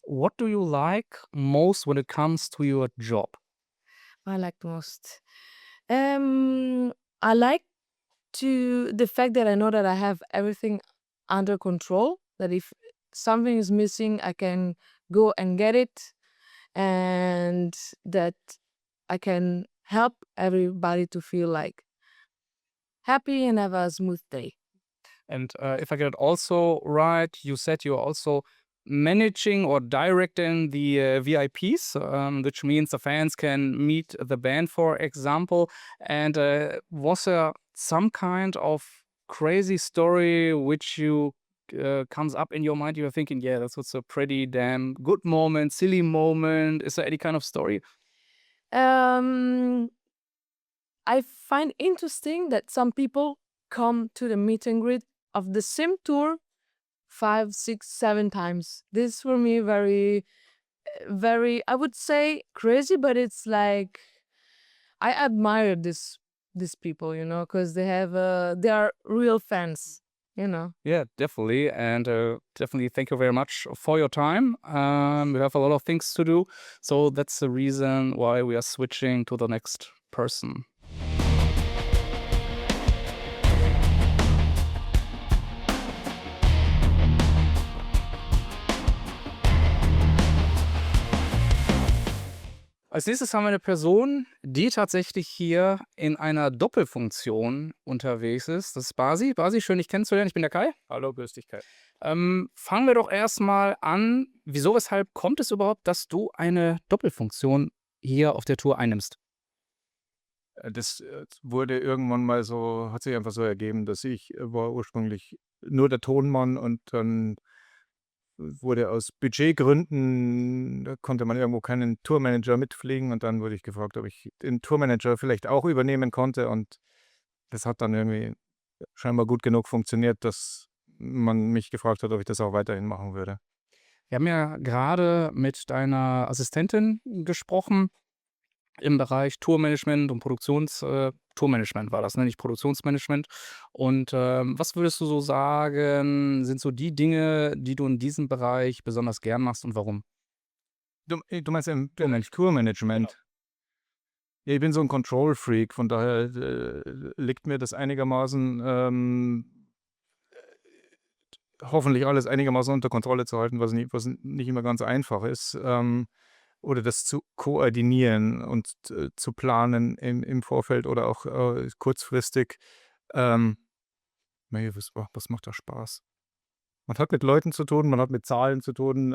What do you like most when it comes to your job? I like most. I like the fact that I know that I have everything under control. That if something is missing, I can go and get it, and that I can help everybody to feel like happy and have a smooth day. And if I get it also right, you said you're also managing or directing the VIPs, which means the fans can meet the band, for example. And was there some kind of crazy story which you comes up in your mind? You're thinking, yeah, that was a pretty damn good moment, silly moment. Is there any kind of story? I find interesting that some people come to the meet and greet of the same tour 5, 6, 7 times. This is for me very, I would say crazy, but it's like I admire these people, you know, because they are real fans, you know. Yeah, definitely. And definitely thank you very much for your time. We have a lot of things to do. So that's the reason why we are switching to the next person. Als nächstes haben wir eine Person, die tatsächlich hier in einer Doppelfunktion unterwegs ist. Das ist Basi. Basi, schön dich kennenzulernen. Ich bin der Kai. Hallo, grüß dich, Kai. Fangen wir doch erstmal an. Wieso, weshalb kommt es überhaupt, dass du eine Doppelfunktion hier auf der Tour einnimmst? Das wurde irgendwann mal so, hat sich einfach so ergeben, dass ich war ursprünglich nur der Tonmann und dann wurde aus Budgetgründen, da konnte man irgendwo keinen Tourmanager mitfliegen und dann wurde ich gefragt, ob ich den Tourmanager vielleicht auch übernehmen konnte und das hat dann irgendwie scheinbar gut genug funktioniert, dass man mich gefragt hat, ob ich das auch weiterhin machen würde. Wir haben ja gerade mit deiner Assistentin gesprochen im Bereich Tourmanagement und Tourmanagement war das, ne? Nicht Produktionsmanagement. Und was würdest du so sagen, sind so die Dinge, die du in diesem Bereich besonders gern machst und warum? Du meinst im Tourmanagement? Ja, ich bin so ein Control-Freak, von daher liegt mir das einigermaßen, hoffentlich alles einigermaßen unter Kontrolle zu halten, was nicht immer ganz einfach ist. Oder das zu koordinieren und zu planen im Vorfeld oder auch kurzfristig. Was macht da Spaß? Man hat mit Leuten zu tun, man hat mit Zahlen zu tun,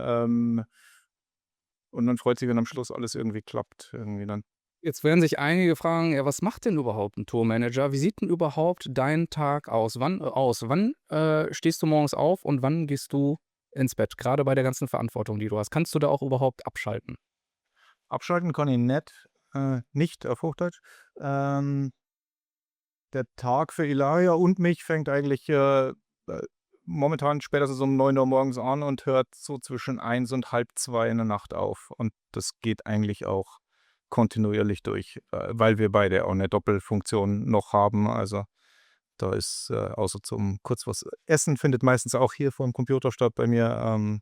und man freut sich, wenn am Schluss alles irgendwie klappt. Irgendwie dann. Jetzt werden sich einige fragen, ja, was macht denn überhaupt ein Tourmanager? Wie sieht denn überhaupt dein Tag aus? Wann stehst du morgens auf und wann gehst du ins Bett? Gerade bei der ganzen Verantwortung, die du hast. Kannst du da auch überhaupt abschalten? Abschalten kann ich nicht auf Hochdeutsch. Der Tag für Ilaria und mich fängt eigentlich momentan spätestens um 9 Uhr morgens an und hört so zwischen 1 und halb 2 in der Nacht auf. Und das geht eigentlich auch kontinuierlich durch, weil wir beide auch eine Doppelfunktion noch haben. Also da ist außer zum kurz was essen, findet meistens auch hier vor dem Computer statt bei mir.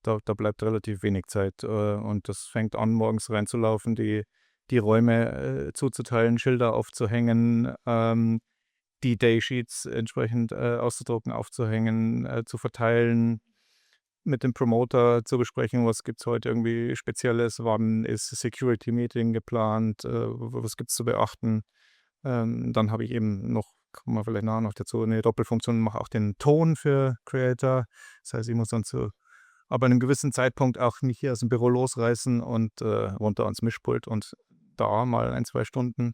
Da bleibt relativ wenig Zeit und das fängt an, morgens reinzulaufen, die Räume zuzuteilen, Schilder aufzuhängen, die Daysheets entsprechend auszudrucken, aufzuhängen, zu verteilen, mit dem Promoter zu besprechen, was gibt es heute irgendwie Spezielles, wann ist Security-Meeting geplant, was gibt es zu beachten. Dann habe ich eben noch, kommen wir vielleicht nachher noch dazu, eine Doppelfunktion, mache auch den Ton für Creator. Das heißt, ich muss dann aber an einem gewissen Zeitpunkt auch mich hier aus dem Büro losreißen und runter ans Mischpult und da mal 1, 2 Stunden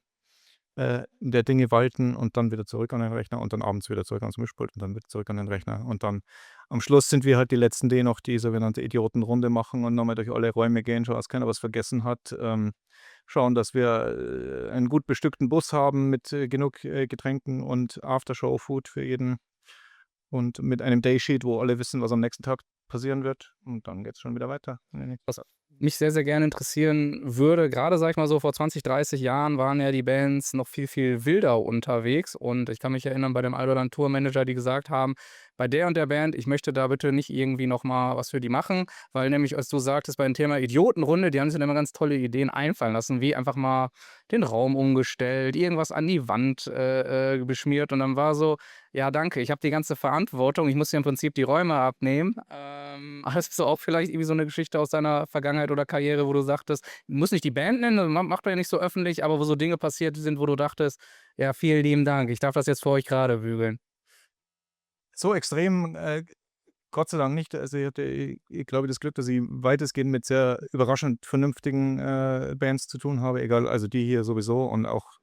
der Dinge walten und dann wieder zurück an den Rechner und dann abends wieder zurück ans Mischpult und dann wieder zurück an den Rechner. Und dann am Schluss sind wir halt die Letzten, die noch die sogenannte Idiotenrunde machen und nochmal durch alle Räume gehen, schauen, dass keiner was vergessen hat. Schauen, dass wir einen gut bestückten Bus haben mit genug Getränken und Aftershow-Food für jeden und mit einem Daysheet, wo alle wissen, was am nächsten Tag passieren wird. Und dann geht es schon wieder weiter. Was mich sehr, sehr gerne interessieren würde, gerade sag ich mal so vor 20, 30 Jahren waren ja die Bands noch viel, viel wilder unterwegs und ich kann mich erinnern bei dem ein oder anderen Tourmanager, die gesagt haben, bei der und der Band, ich möchte da bitte nicht irgendwie nochmal was für die machen, weil nämlich, als du sagtest, bei dem Thema Idiotenrunde, die haben sich dann immer ganz tolle Ideen einfallen lassen, wie einfach mal den Raum umgestellt, irgendwas an die Wand beschmiert und dann war so, ja danke, ich habe die ganze Verantwortung, ich muss dir im Prinzip die Räume abnehmen. Hast du auch vielleicht irgendwie so eine Geschichte aus deiner Vergangenheit oder Karriere, wo du sagtest, muss nicht die Band nennen, macht man ja nicht so öffentlich, aber wo so Dinge passiert sind, wo du dachtest, ja, vielen lieben Dank, ich darf das jetzt für euch gerade bügeln. So extrem, Gott sei Dank nicht. Also ich glaube, das Glück, dass ich weitestgehend mit sehr überraschend vernünftigen Bands zu tun habe, egal, also die hier sowieso und auch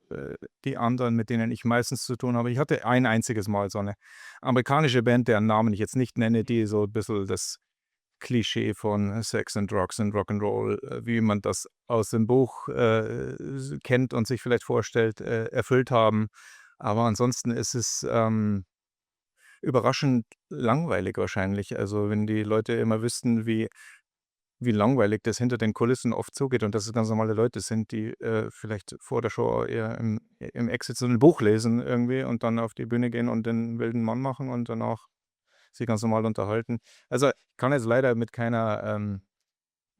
die anderen, mit denen ich meistens zu tun habe. Ich hatte ein einziges Mal so eine amerikanische Band, deren Namen ich jetzt nicht nenne, die so ein bisschen das Klischee von Sex and Drugs and Rock'n'Roll, wie man das aus dem Buch kennt und sich vielleicht vorstellt, erfüllt haben. Aber ansonsten ist es überraschend langweilig wahrscheinlich. Also wenn die Leute immer wüssten, wie langweilig das hinter den Kulissen oft zugeht und dass es ganz normale Leute sind, die vielleicht vor der Show eher im Exit so ein Buch lesen irgendwie und dann auf die Bühne gehen und den wilden Mann machen und danach sich ganz normal unterhalten. Also ich kann jetzt leider mit keiner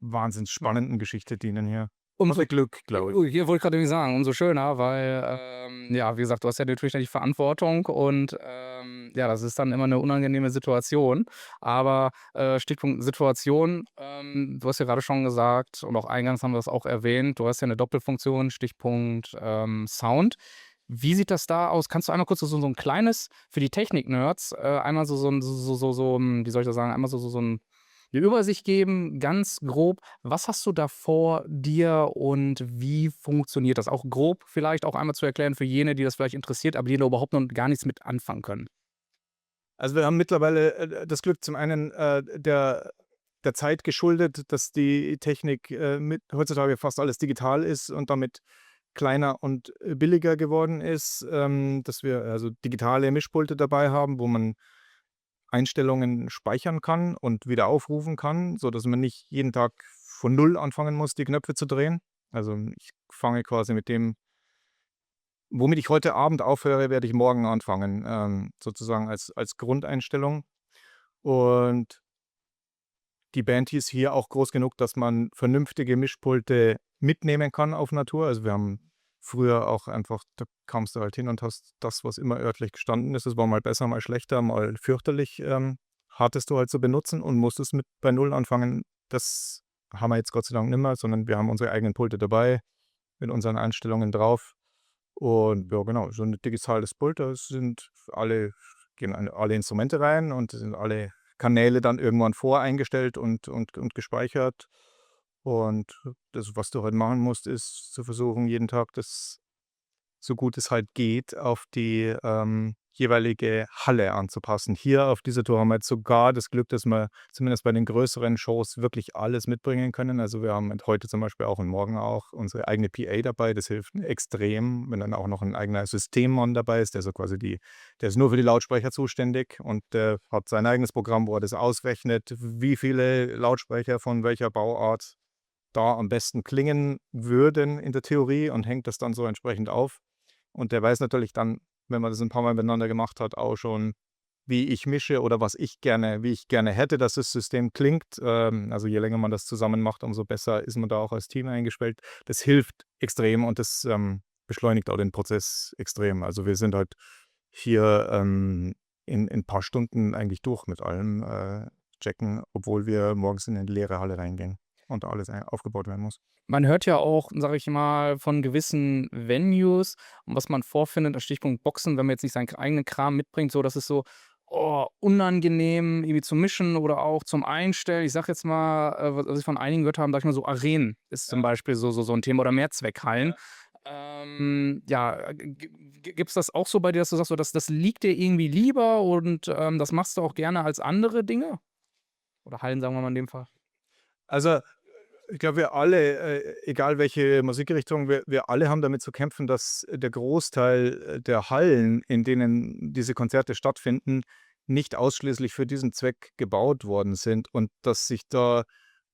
wahnsinnig spannenden Geschichte dienen hier. Umso Glück, glaube ich. Hier wollte ich gerade sagen, umso schöner, weil, ja, wie gesagt, du hast ja natürlich die Verantwortung und ja, das ist dann immer eine unangenehme Situation. Aber Stichpunkt Situation, du hast ja gerade schon gesagt und auch eingangs haben wir das auch erwähnt, du hast ja eine Doppelfunktion, Stichpunkt Sound. Wie sieht das da aus? Kannst du einmal kurz so ein kleines, für die Technik-Nerds, einmal wie soll ich das sagen, einmal so ein eine Übersicht geben, ganz grob, was hast du da vor dir und wie funktioniert das? Auch grob vielleicht auch einmal zu erklären für jene, die das vielleicht interessiert, aber die da überhaupt noch gar nichts mit anfangen können. Also wir haben mittlerweile das Glück zum einen der Zeit geschuldet, dass die Technik heutzutage fast alles digital ist und damit kleiner und billiger geworden ist, dass wir also digitale Mischpulte dabei haben, wo man Einstellungen speichern kann und wieder aufrufen kann, sodass man nicht jeden Tag von Null anfangen muss, die Knöpfe zu drehen. Also ich fange quasi mit dem, womit ich heute Abend aufhöre, werde ich morgen anfangen, sozusagen als Grundeinstellung. Und die Band ist hier auch groß genug, dass man vernünftige Mischpulte mitnehmen kann auf Natur. Also wir haben früher auch einfach, da kamst du halt hin und hast das, was immer örtlich gestanden ist. Es war mal besser, mal schlechter, mal fürchterlich, hattest du halt zu benutzen und musstest mit bei Null anfangen. Das haben wir jetzt Gott sei Dank nicht mehr, sondern wir haben unsere eigenen Pulte dabei mit unseren Einstellungen drauf. Und ja, genau, so ein digitales Pult, da gehen alle Instrumente rein und sind alle Kanäle dann irgendwann voreingestellt und gespeichert. Und das, was du halt machen musst, ist zu versuchen, jeden Tag das, so gut es halt geht, auf die jeweilige Halle anzupassen. Hier auf dieser Tour haben wir jetzt sogar das Glück, dass wir zumindest bei den größeren Shows wirklich alles mitbringen können. Also wir haben heute zum Beispiel auch und morgen auch unsere eigene PA dabei. Das hilft extrem, wenn dann auch noch ein eigener Systemmann dabei ist, der ist nur für die Lautsprecher zuständig und der hat sein eigenes Programm, wo er das ausrechnet, wie viele Lautsprecher von welcher Bauart da am besten klingen würden in der Theorie und hängt das dann so entsprechend auf. Und der weiß natürlich dann, wenn man das ein paar Mal miteinander gemacht hat, auch schon, wie ich mische oder wie ich gerne hätte, dass das System klingt. Also je länger man das zusammen macht, umso besser ist man da auch als Team eingestellt. Das hilft extrem und das beschleunigt auch den Prozess extrem. Also wir sind halt hier in ein paar Stunden eigentlich durch mit allem checken, obwohl wir morgens in eine leere Halle reingehen und alles aufgebaut werden muss. Man hört ja auch, sage ich mal, von gewissen Venues und was man vorfindet, als Stichpunkt Boxen, wenn man jetzt nicht seinen eigenen Kram mitbringt, so dass es so unangenehm irgendwie zum Mischen oder auch zum Einstellen. Ich sage jetzt mal, was ich von einigen gehört habe, sag ich mal so Arenen ist zum Beispiel so ein Thema oder Mehrzweckhallen. Gibt es das auch so bei dir, dass du sagst, so, das liegt dir irgendwie lieber und das machst du auch gerne als andere Dinge? Oder Hallen, sagen wir mal in dem Fall. Also, ich glaube, wir alle, egal welche Musikrichtung, wir alle haben damit zu kämpfen, dass der Großteil der Hallen, in denen diese Konzerte stattfinden, nicht ausschließlich für diesen Zweck gebaut worden sind und dass sich da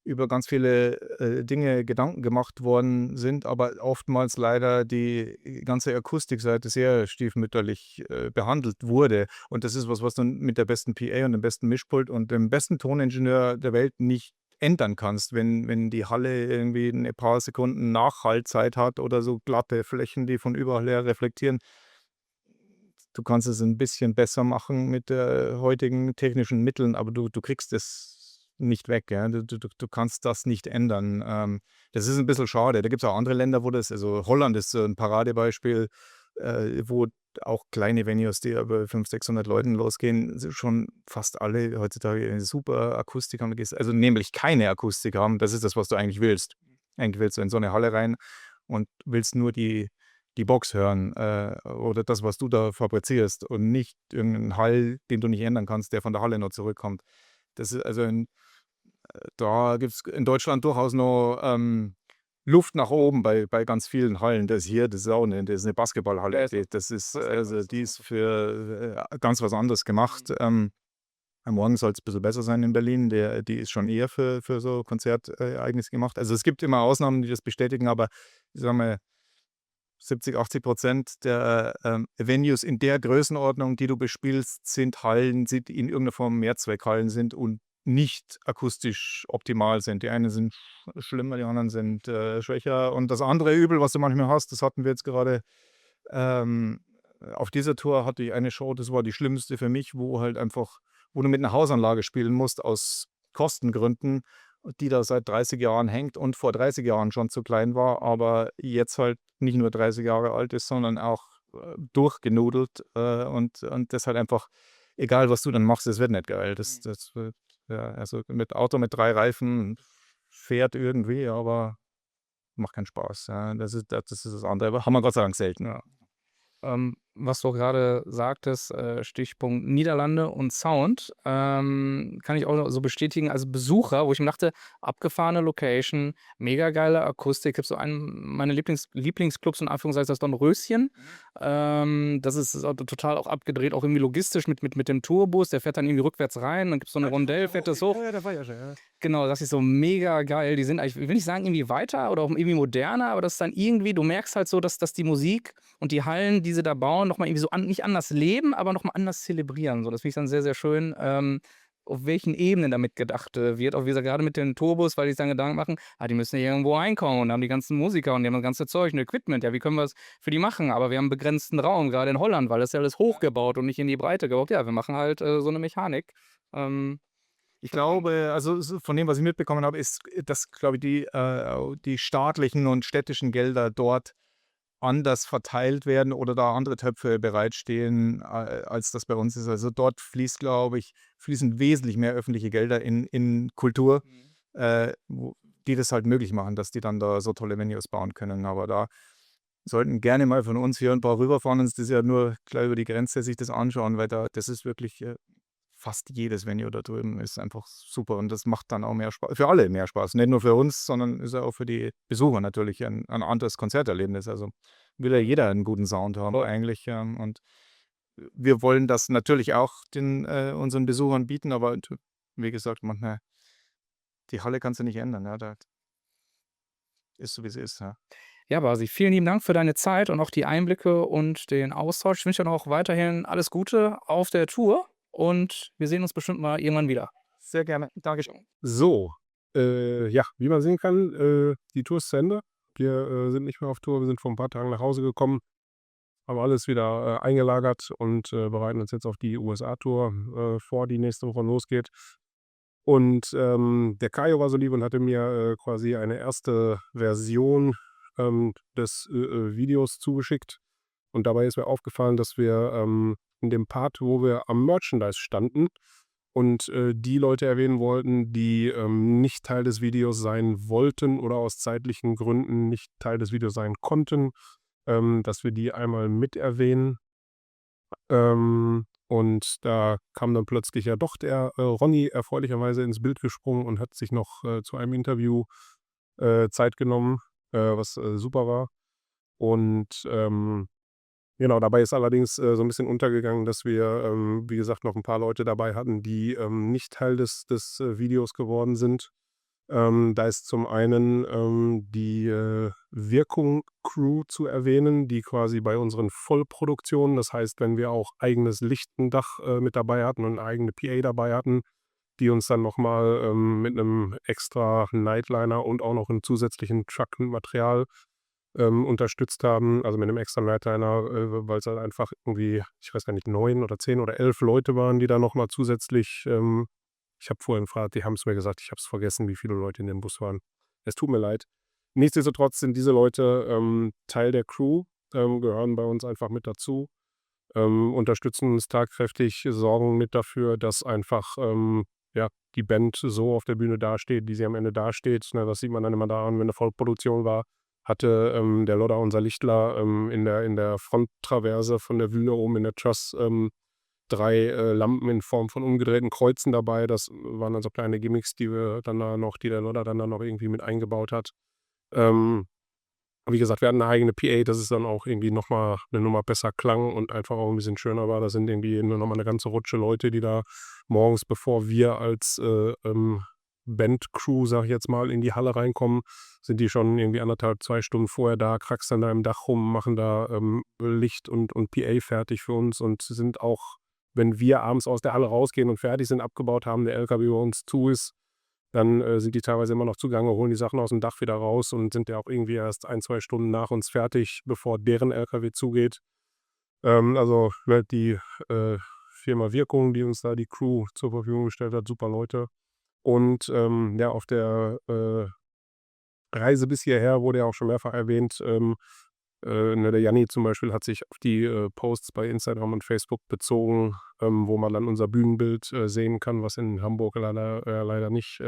über ganz viele Dinge Gedanken gemacht worden sind, aber oftmals leider die ganze Akustikseite sehr stiefmütterlich behandelt wurde. Und das ist was du mit der besten PA und dem besten Mischpult und dem besten Toningenieur der Welt nicht ändern kannst, wenn die Halle irgendwie ein paar Sekunden Nachhallzeit hat oder so glatte Flächen, die von überall her reflektieren. Du kannst es ein bisschen besser machen mit heutigen technischen Mitteln, aber du kriegst es nicht weg. Ja? Du kannst das nicht ändern. Das ist ein bisschen schade. Da gibt es auch andere Länder, also Holland ist so ein Paradebeispiel, wo auch kleine Venues, die über 500, 600 Leuten losgehen, schon fast alle heutzutage eine super Akustik haben. Also nämlich keine Akustik haben. Das ist das, was du eigentlich willst. Eigentlich willst du in so eine Halle rein und willst nur die Box hören oder das, was du da fabrizierst und nicht irgendeinen Hall, den du nicht ändern kannst, der von der Halle noch zurückkommt. Das ist also da gibt es in Deutschland durchaus noch Luft nach oben bei ganz vielen Hallen. Das ist auch das ist eine Basketballhalle. Die ist für ganz was anderes gemacht. Morgen soll es ein bisschen besser sein in Berlin. Die ist schon eher für so Konzertereignisse gemacht. Also es gibt immer Ausnahmen, die das bestätigen, aber ich sage mal, 70-80% der Venues in der Größenordnung, die du bespielst, sind Hallen, die in irgendeiner Form Mehrzweckhallen sind und nicht akustisch optimal sind. Die einen sind schlimmer, die anderen sind schwächer. Und das andere Übel, was du manchmal hast, das hatten wir jetzt gerade auf dieser Tour, hatte ich eine Show, das war die schlimmste für mich, wo du mit einer Hausanlage spielen musst aus Kostengründen, die da seit 30 Jahren hängt und vor 30 Jahren schon zu klein war, aber jetzt halt nicht nur 30 Jahre alt ist, sondern auch durchgenudelt und das halt einfach, egal was du dann machst, das wird nicht geil. Das wird, ja, also mit Auto mit 3 Reifen fährt irgendwie, aber macht keinen Spaß. Ja. Das ist das andere, aber haben wir Gott sei Dank selten. Ja. was du gerade sagtest, Stichpunkt Niederlande und Sound, kann ich auch so bestätigen als Besucher, wo ich mir dachte, abgefahrene Location, mega geile Akustik. Ich habe so einen meiner Lieblingsclubs in Anführungszeichen, das Dornröschen. Das ist so total auch abgedreht, auch irgendwie logistisch mit dem Tourbus. Der fährt dann irgendwie rückwärts rein, dann gibt es so eine Rondell, fährt das hoch. Ja, da war ja schon, ja. Genau, das ist so mega geil. Die sind eigentlich, will nicht sagen irgendwie weiter oder auch irgendwie moderner, aber das ist dann irgendwie, du merkst halt so, dass die Musik und die Hallen, die sie da bauen, nochmal irgendwie so nicht anders leben, aber nochmal anders zelebrieren. So, das finde ich dann sehr, sehr schön, auf welchen Ebenen damit gedacht wird. Auch wie gesagt, gerade mit den Turbos, weil die sich dann Gedanken machen, die müssen ja irgendwo reinkommen und haben die ganzen Musiker und die haben das ganze Zeug und Equipment. Ja, wie können wir es für die machen? Aber wir haben einen begrenzten Raum, gerade in Holland, weil das ist ja alles hochgebaut und nicht in die Breite gebaut. Ja, wir machen halt so eine Mechanik. Ich glaube, also von dem, was ich mitbekommen habe, ist, dass, glaube ich, die staatlichen und städtischen Gelder dort anders verteilt werden oder da andere Töpfe bereitstehen, als das bei uns ist. Also dort fließen wesentlich mehr öffentliche Gelder in Kultur, die das halt möglich machen, dass die dann da so tolle Venues bauen können. Aber da sollten gerne mal von uns hier ein paar rüberfahren und das ja nur klar über die Grenze sich das anschauen, weil das ist wirklich fast jedes Venue da drüben ist einfach super und das macht dann auch mehr Spaß, für alle mehr Spaß. Nicht nur für uns, sondern ist ja auch für die Besucher natürlich ein anderes Konzerterlebnis. Also will ja jeder einen guten Sound haben eigentlich. Und wir wollen das natürlich auch unseren Besuchern bieten, aber wie gesagt, manchmal, die Halle kannst du nicht ändern. Ja, da ist so, wie sie ist. Ja. Ja, Basi, vielen lieben Dank für deine Zeit und auch die Einblicke und den Austausch. Ich wünsche dir noch weiterhin alles Gute auf der Tour und wir sehen uns bestimmt mal irgendwann wieder. Sehr gerne. Dankeschön. So, ja, wie man sehen kann, die Tour ist zu Ende. Wir sind nicht mehr auf Tour, wir sind vor ein paar Tagen nach Hause gekommen, haben alles wieder eingelagert und bereiten uns jetzt auf die USA-Tour vor, die nächste Woche losgeht. Und der Kajo war so lieb und hatte mir quasi eine erste Version des Videos zugeschickt. Und dabei ist mir aufgefallen, dass wir in dem Part, wo wir am Merchandise standen und die Leute erwähnen wollten, die nicht Teil des Videos sein wollten oder aus zeitlichen Gründen nicht Teil des Videos sein konnten, dass wir die einmal mit erwähnen. Und da kam dann plötzlich ja doch der Ronny erfreulicherweise ins Bild gesprungen und hat sich noch zu einem Interview Zeit genommen, was super war. Und genau, dabei ist allerdings so ein bisschen untergegangen, dass wir, wie gesagt, noch ein paar Leute dabei hatten, die nicht Teil des Videos geworden sind. Da ist zum einen die Wirkung-Crew zu erwähnen, die quasi bei unseren Vollproduktionen, das heißt, wenn wir auch eigenes Lichtendach mit dabei hatten und eine eigene PA dabei hatten, die uns dann nochmal mit einem extra Nightliner und auch noch einen zusätzlichen Truck mit Material unterstützt haben, also mit einem extra Nightliner, weil es halt einfach irgendwie, ich weiß gar nicht, 9 oder 10 oder 11 Leute waren, die da nochmal zusätzlich, ich habe vorhin gefragt, die haben es mir gesagt, ich habe es vergessen, wie viele Leute in dem Bus waren. Es tut mir leid. Nichtsdestotrotz sind diese Leute Teil der Crew, gehören bei uns einfach mit dazu, unterstützen uns tatkräftig, sorgen mit dafür, dass einfach ja, die Band so auf der Bühne dasteht, wie sie am Ende dasteht. Ne, das sieht man dann immer daran, wenn eine Vollproduktion war, hatte der Lodder, unser Lichtler, in der Fronttraverse von der Bühne oben in der Truss 3 Lampen in Form von umgedrehten Kreuzen dabei. Das waren dann so kleine Gimmicks, die der Lodder dann da noch irgendwie mit eingebaut hat. Wie gesagt, wir hatten eine eigene PA, dass es dann auch irgendwie nochmal eine Nummer besser klang und einfach auch ein bisschen schöner war. Da sind irgendwie nur nochmal eine ganze Rutsche Leute, die da morgens, bevor wir als Bandcrew, sag ich jetzt mal, in die Halle reinkommen, sind die schon irgendwie 1,5, 2 Stunden vorher da, kraxeln da im Dach rum, machen da Licht und PA fertig für uns und sind auch, wenn wir abends aus der Halle rausgehen und fertig sind, abgebaut haben, der LKW bei uns zu ist, dann sind die teilweise immer noch zugange, holen die Sachen aus dem Dach wieder raus und sind ja auch irgendwie erst 1, 2 Stunden nach uns fertig, bevor deren LKW zugeht. Also die Firma Wirkung, die uns da die Crew zur Verfügung gestellt hat, super Leute. Und ja, auf der Reise bis hierher wurde ja auch schon mehrfach erwähnt, der Janni zum Beispiel hat sich auf die Posts bei Instagram und Facebook bezogen, wo man dann unser Bühnenbild sehen kann, was in Hamburg leider nicht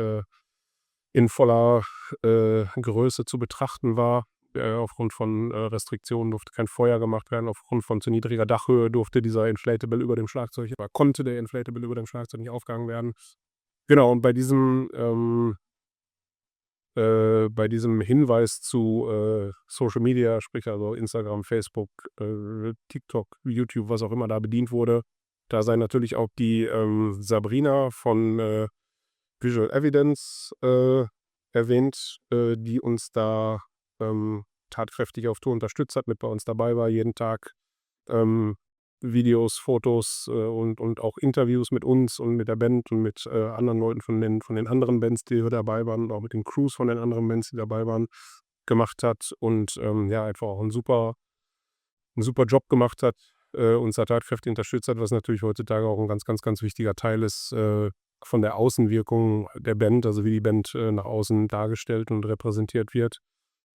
in voller Größe zu betrachten war. Aufgrund von Restriktionen durfte kein Feuer gemacht werden. Aufgrund von zu niedriger Dachhöhe durfte dieser Inflatable über dem Schlagzeug, aber konnte der Inflatable über dem Schlagzeug nicht aufgehangen werden. Genau, und bei diesem Hinweis zu Social Media, sprich also Instagram, Facebook, TikTok, YouTube, was auch immer da bedient wurde, da sei natürlich auch die Sabrina von Visual Evidence erwähnt, die uns da tatkräftig auf Tour unterstützt hat, mit bei uns dabei war, jeden Tag Videos, Fotos und auch Interviews mit uns und mit der Band und mit anderen Leuten von den anderen Bands, die hier dabei waren und auch mit den Crews von den anderen Bands, die dabei waren, gemacht hat und ja, einfach auch einen super Job gemacht hat, uns da tatkräftig unterstützt hat, was natürlich heutzutage auch ein ganz, ganz, ganz wichtiger Teil ist von der Außenwirkung der Band, also wie die Band nach außen dargestellt und repräsentiert wird.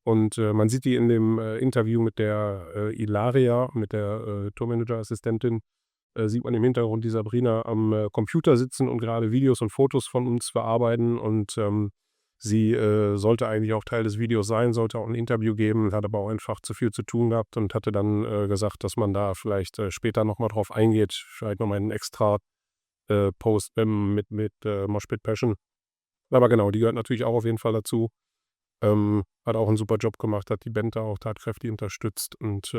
Und man sieht die in dem Interview mit der Ilaria, mit der Tourmanager-Assistentin, sieht man im Hintergrund die Sabrina am Computer sitzen und gerade Videos und Fotos von uns bearbeiten. Und sie sollte eigentlich auch Teil des Videos sein, sollte auch ein Interview geben, hat aber auch einfach zu viel zu tun gehabt und hatte dann gesagt, dass man da vielleicht später nochmal drauf eingeht, vielleicht nochmal einen extra Post mit Moshpit Passion. Aber genau, die gehört natürlich auch auf jeden Fall dazu. Hat auch einen super Job gemacht, hat die Band da auch tatkräftig unterstützt. Und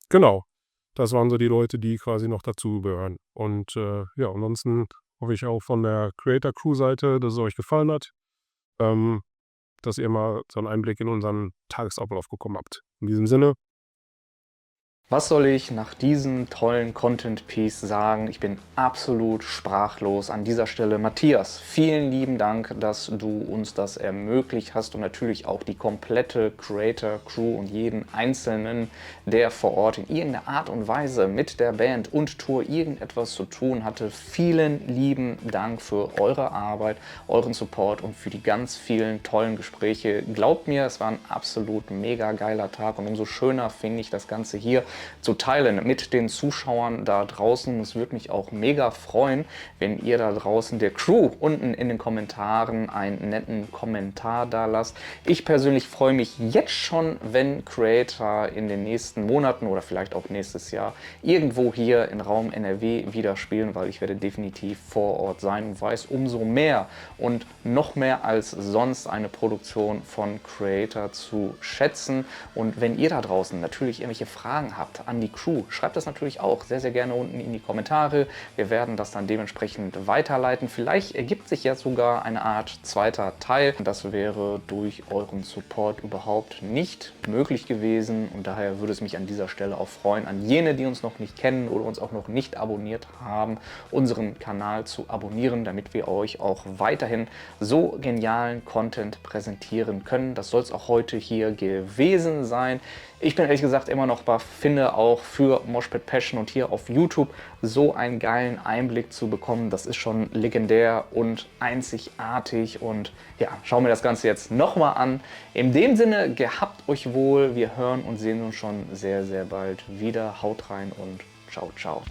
genau, das waren so die Leute, die quasi noch dazu gehören. Und ja, ansonsten hoffe ich auch von der Creator Crew Seite, dass es euch gefallen hat. Dass ihr mal so einen Einblick in unseren Tagesablauf bekommen habt. In diesem Sinne. Was soll ich nach diesem tollen Content-Piece sagen? Ich bin absolut sprachlos an dieser Stelle. Matthias, vielen lieben Dank, dass du uns das ermöglicht hast und natürlich auch die komplette Creator-Crew und jeden Einzelnen, der vor Ort in irgendeiner Art und Weise mit der Band und Tour irgendetwas zu tun hatte. Vielen lieben Dank für eure Arbeit, euren Support und für die ganz vielen tollen Gespräche. Glaubt mir, es war ein absolut mega geiler Tag und umso schöner finde ich das Ganze hier zu teilen mit den Zuschauern da draußen. Es würde mich auch mega freuen, wenn ihr da draußen der Crew unten in den Kommentaren einen netten Kommentar da lasst. Ich persönlich freue mich jetzt schon, wenn Creator in den nächsten Monaten oder vielleicht auch nächstes Jahr irgendwo hier in Raum NRW wieder spielen, weil ich werde definitiv vor Ort sein und weiß umso mehr und noch mehr als sonst eine Produktion von Creator zu schätzen. Und wenn ihr da draußen natürlich irgendwelche Fragen habt an die Crew, schreibt das natürlich auch sehr, sehr gerne unten in die Kommentare. Wir werden das dann dementsprechend weiterleiten. Vielleicht ergibt sich ja sogar eine Art zweiter Teil. Das wäre durch euren Support überhaupt nicht möglich gewesen und daher würde es mich an dieser Stelle auch freuen, an jene, die uns noch nicht kennen oder uns auch noch nicht abonniert haben, unseren Kanal zu abonnieren, damit wir euch auch weiterhin so genialen Content präsentieren können. Das soll es auch heute hier gewesen sein. Ich bin ehrlich gesagt immer noch baff, finde auch für Moshpit Passion und hier auf YouTube so einen geilen Einblick zu bekommen. Das ist schon legendär und einzigartig und ja, schauen wir das Ganze jetzt nochmal an. In dem Sinne, gehabt euch wohl. Wir hören und sehen uns schon sehr, sehr bald wieder. Haut rein und ciao, ciao.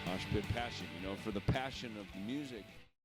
Moshpit Passion, you know, for the passion of music.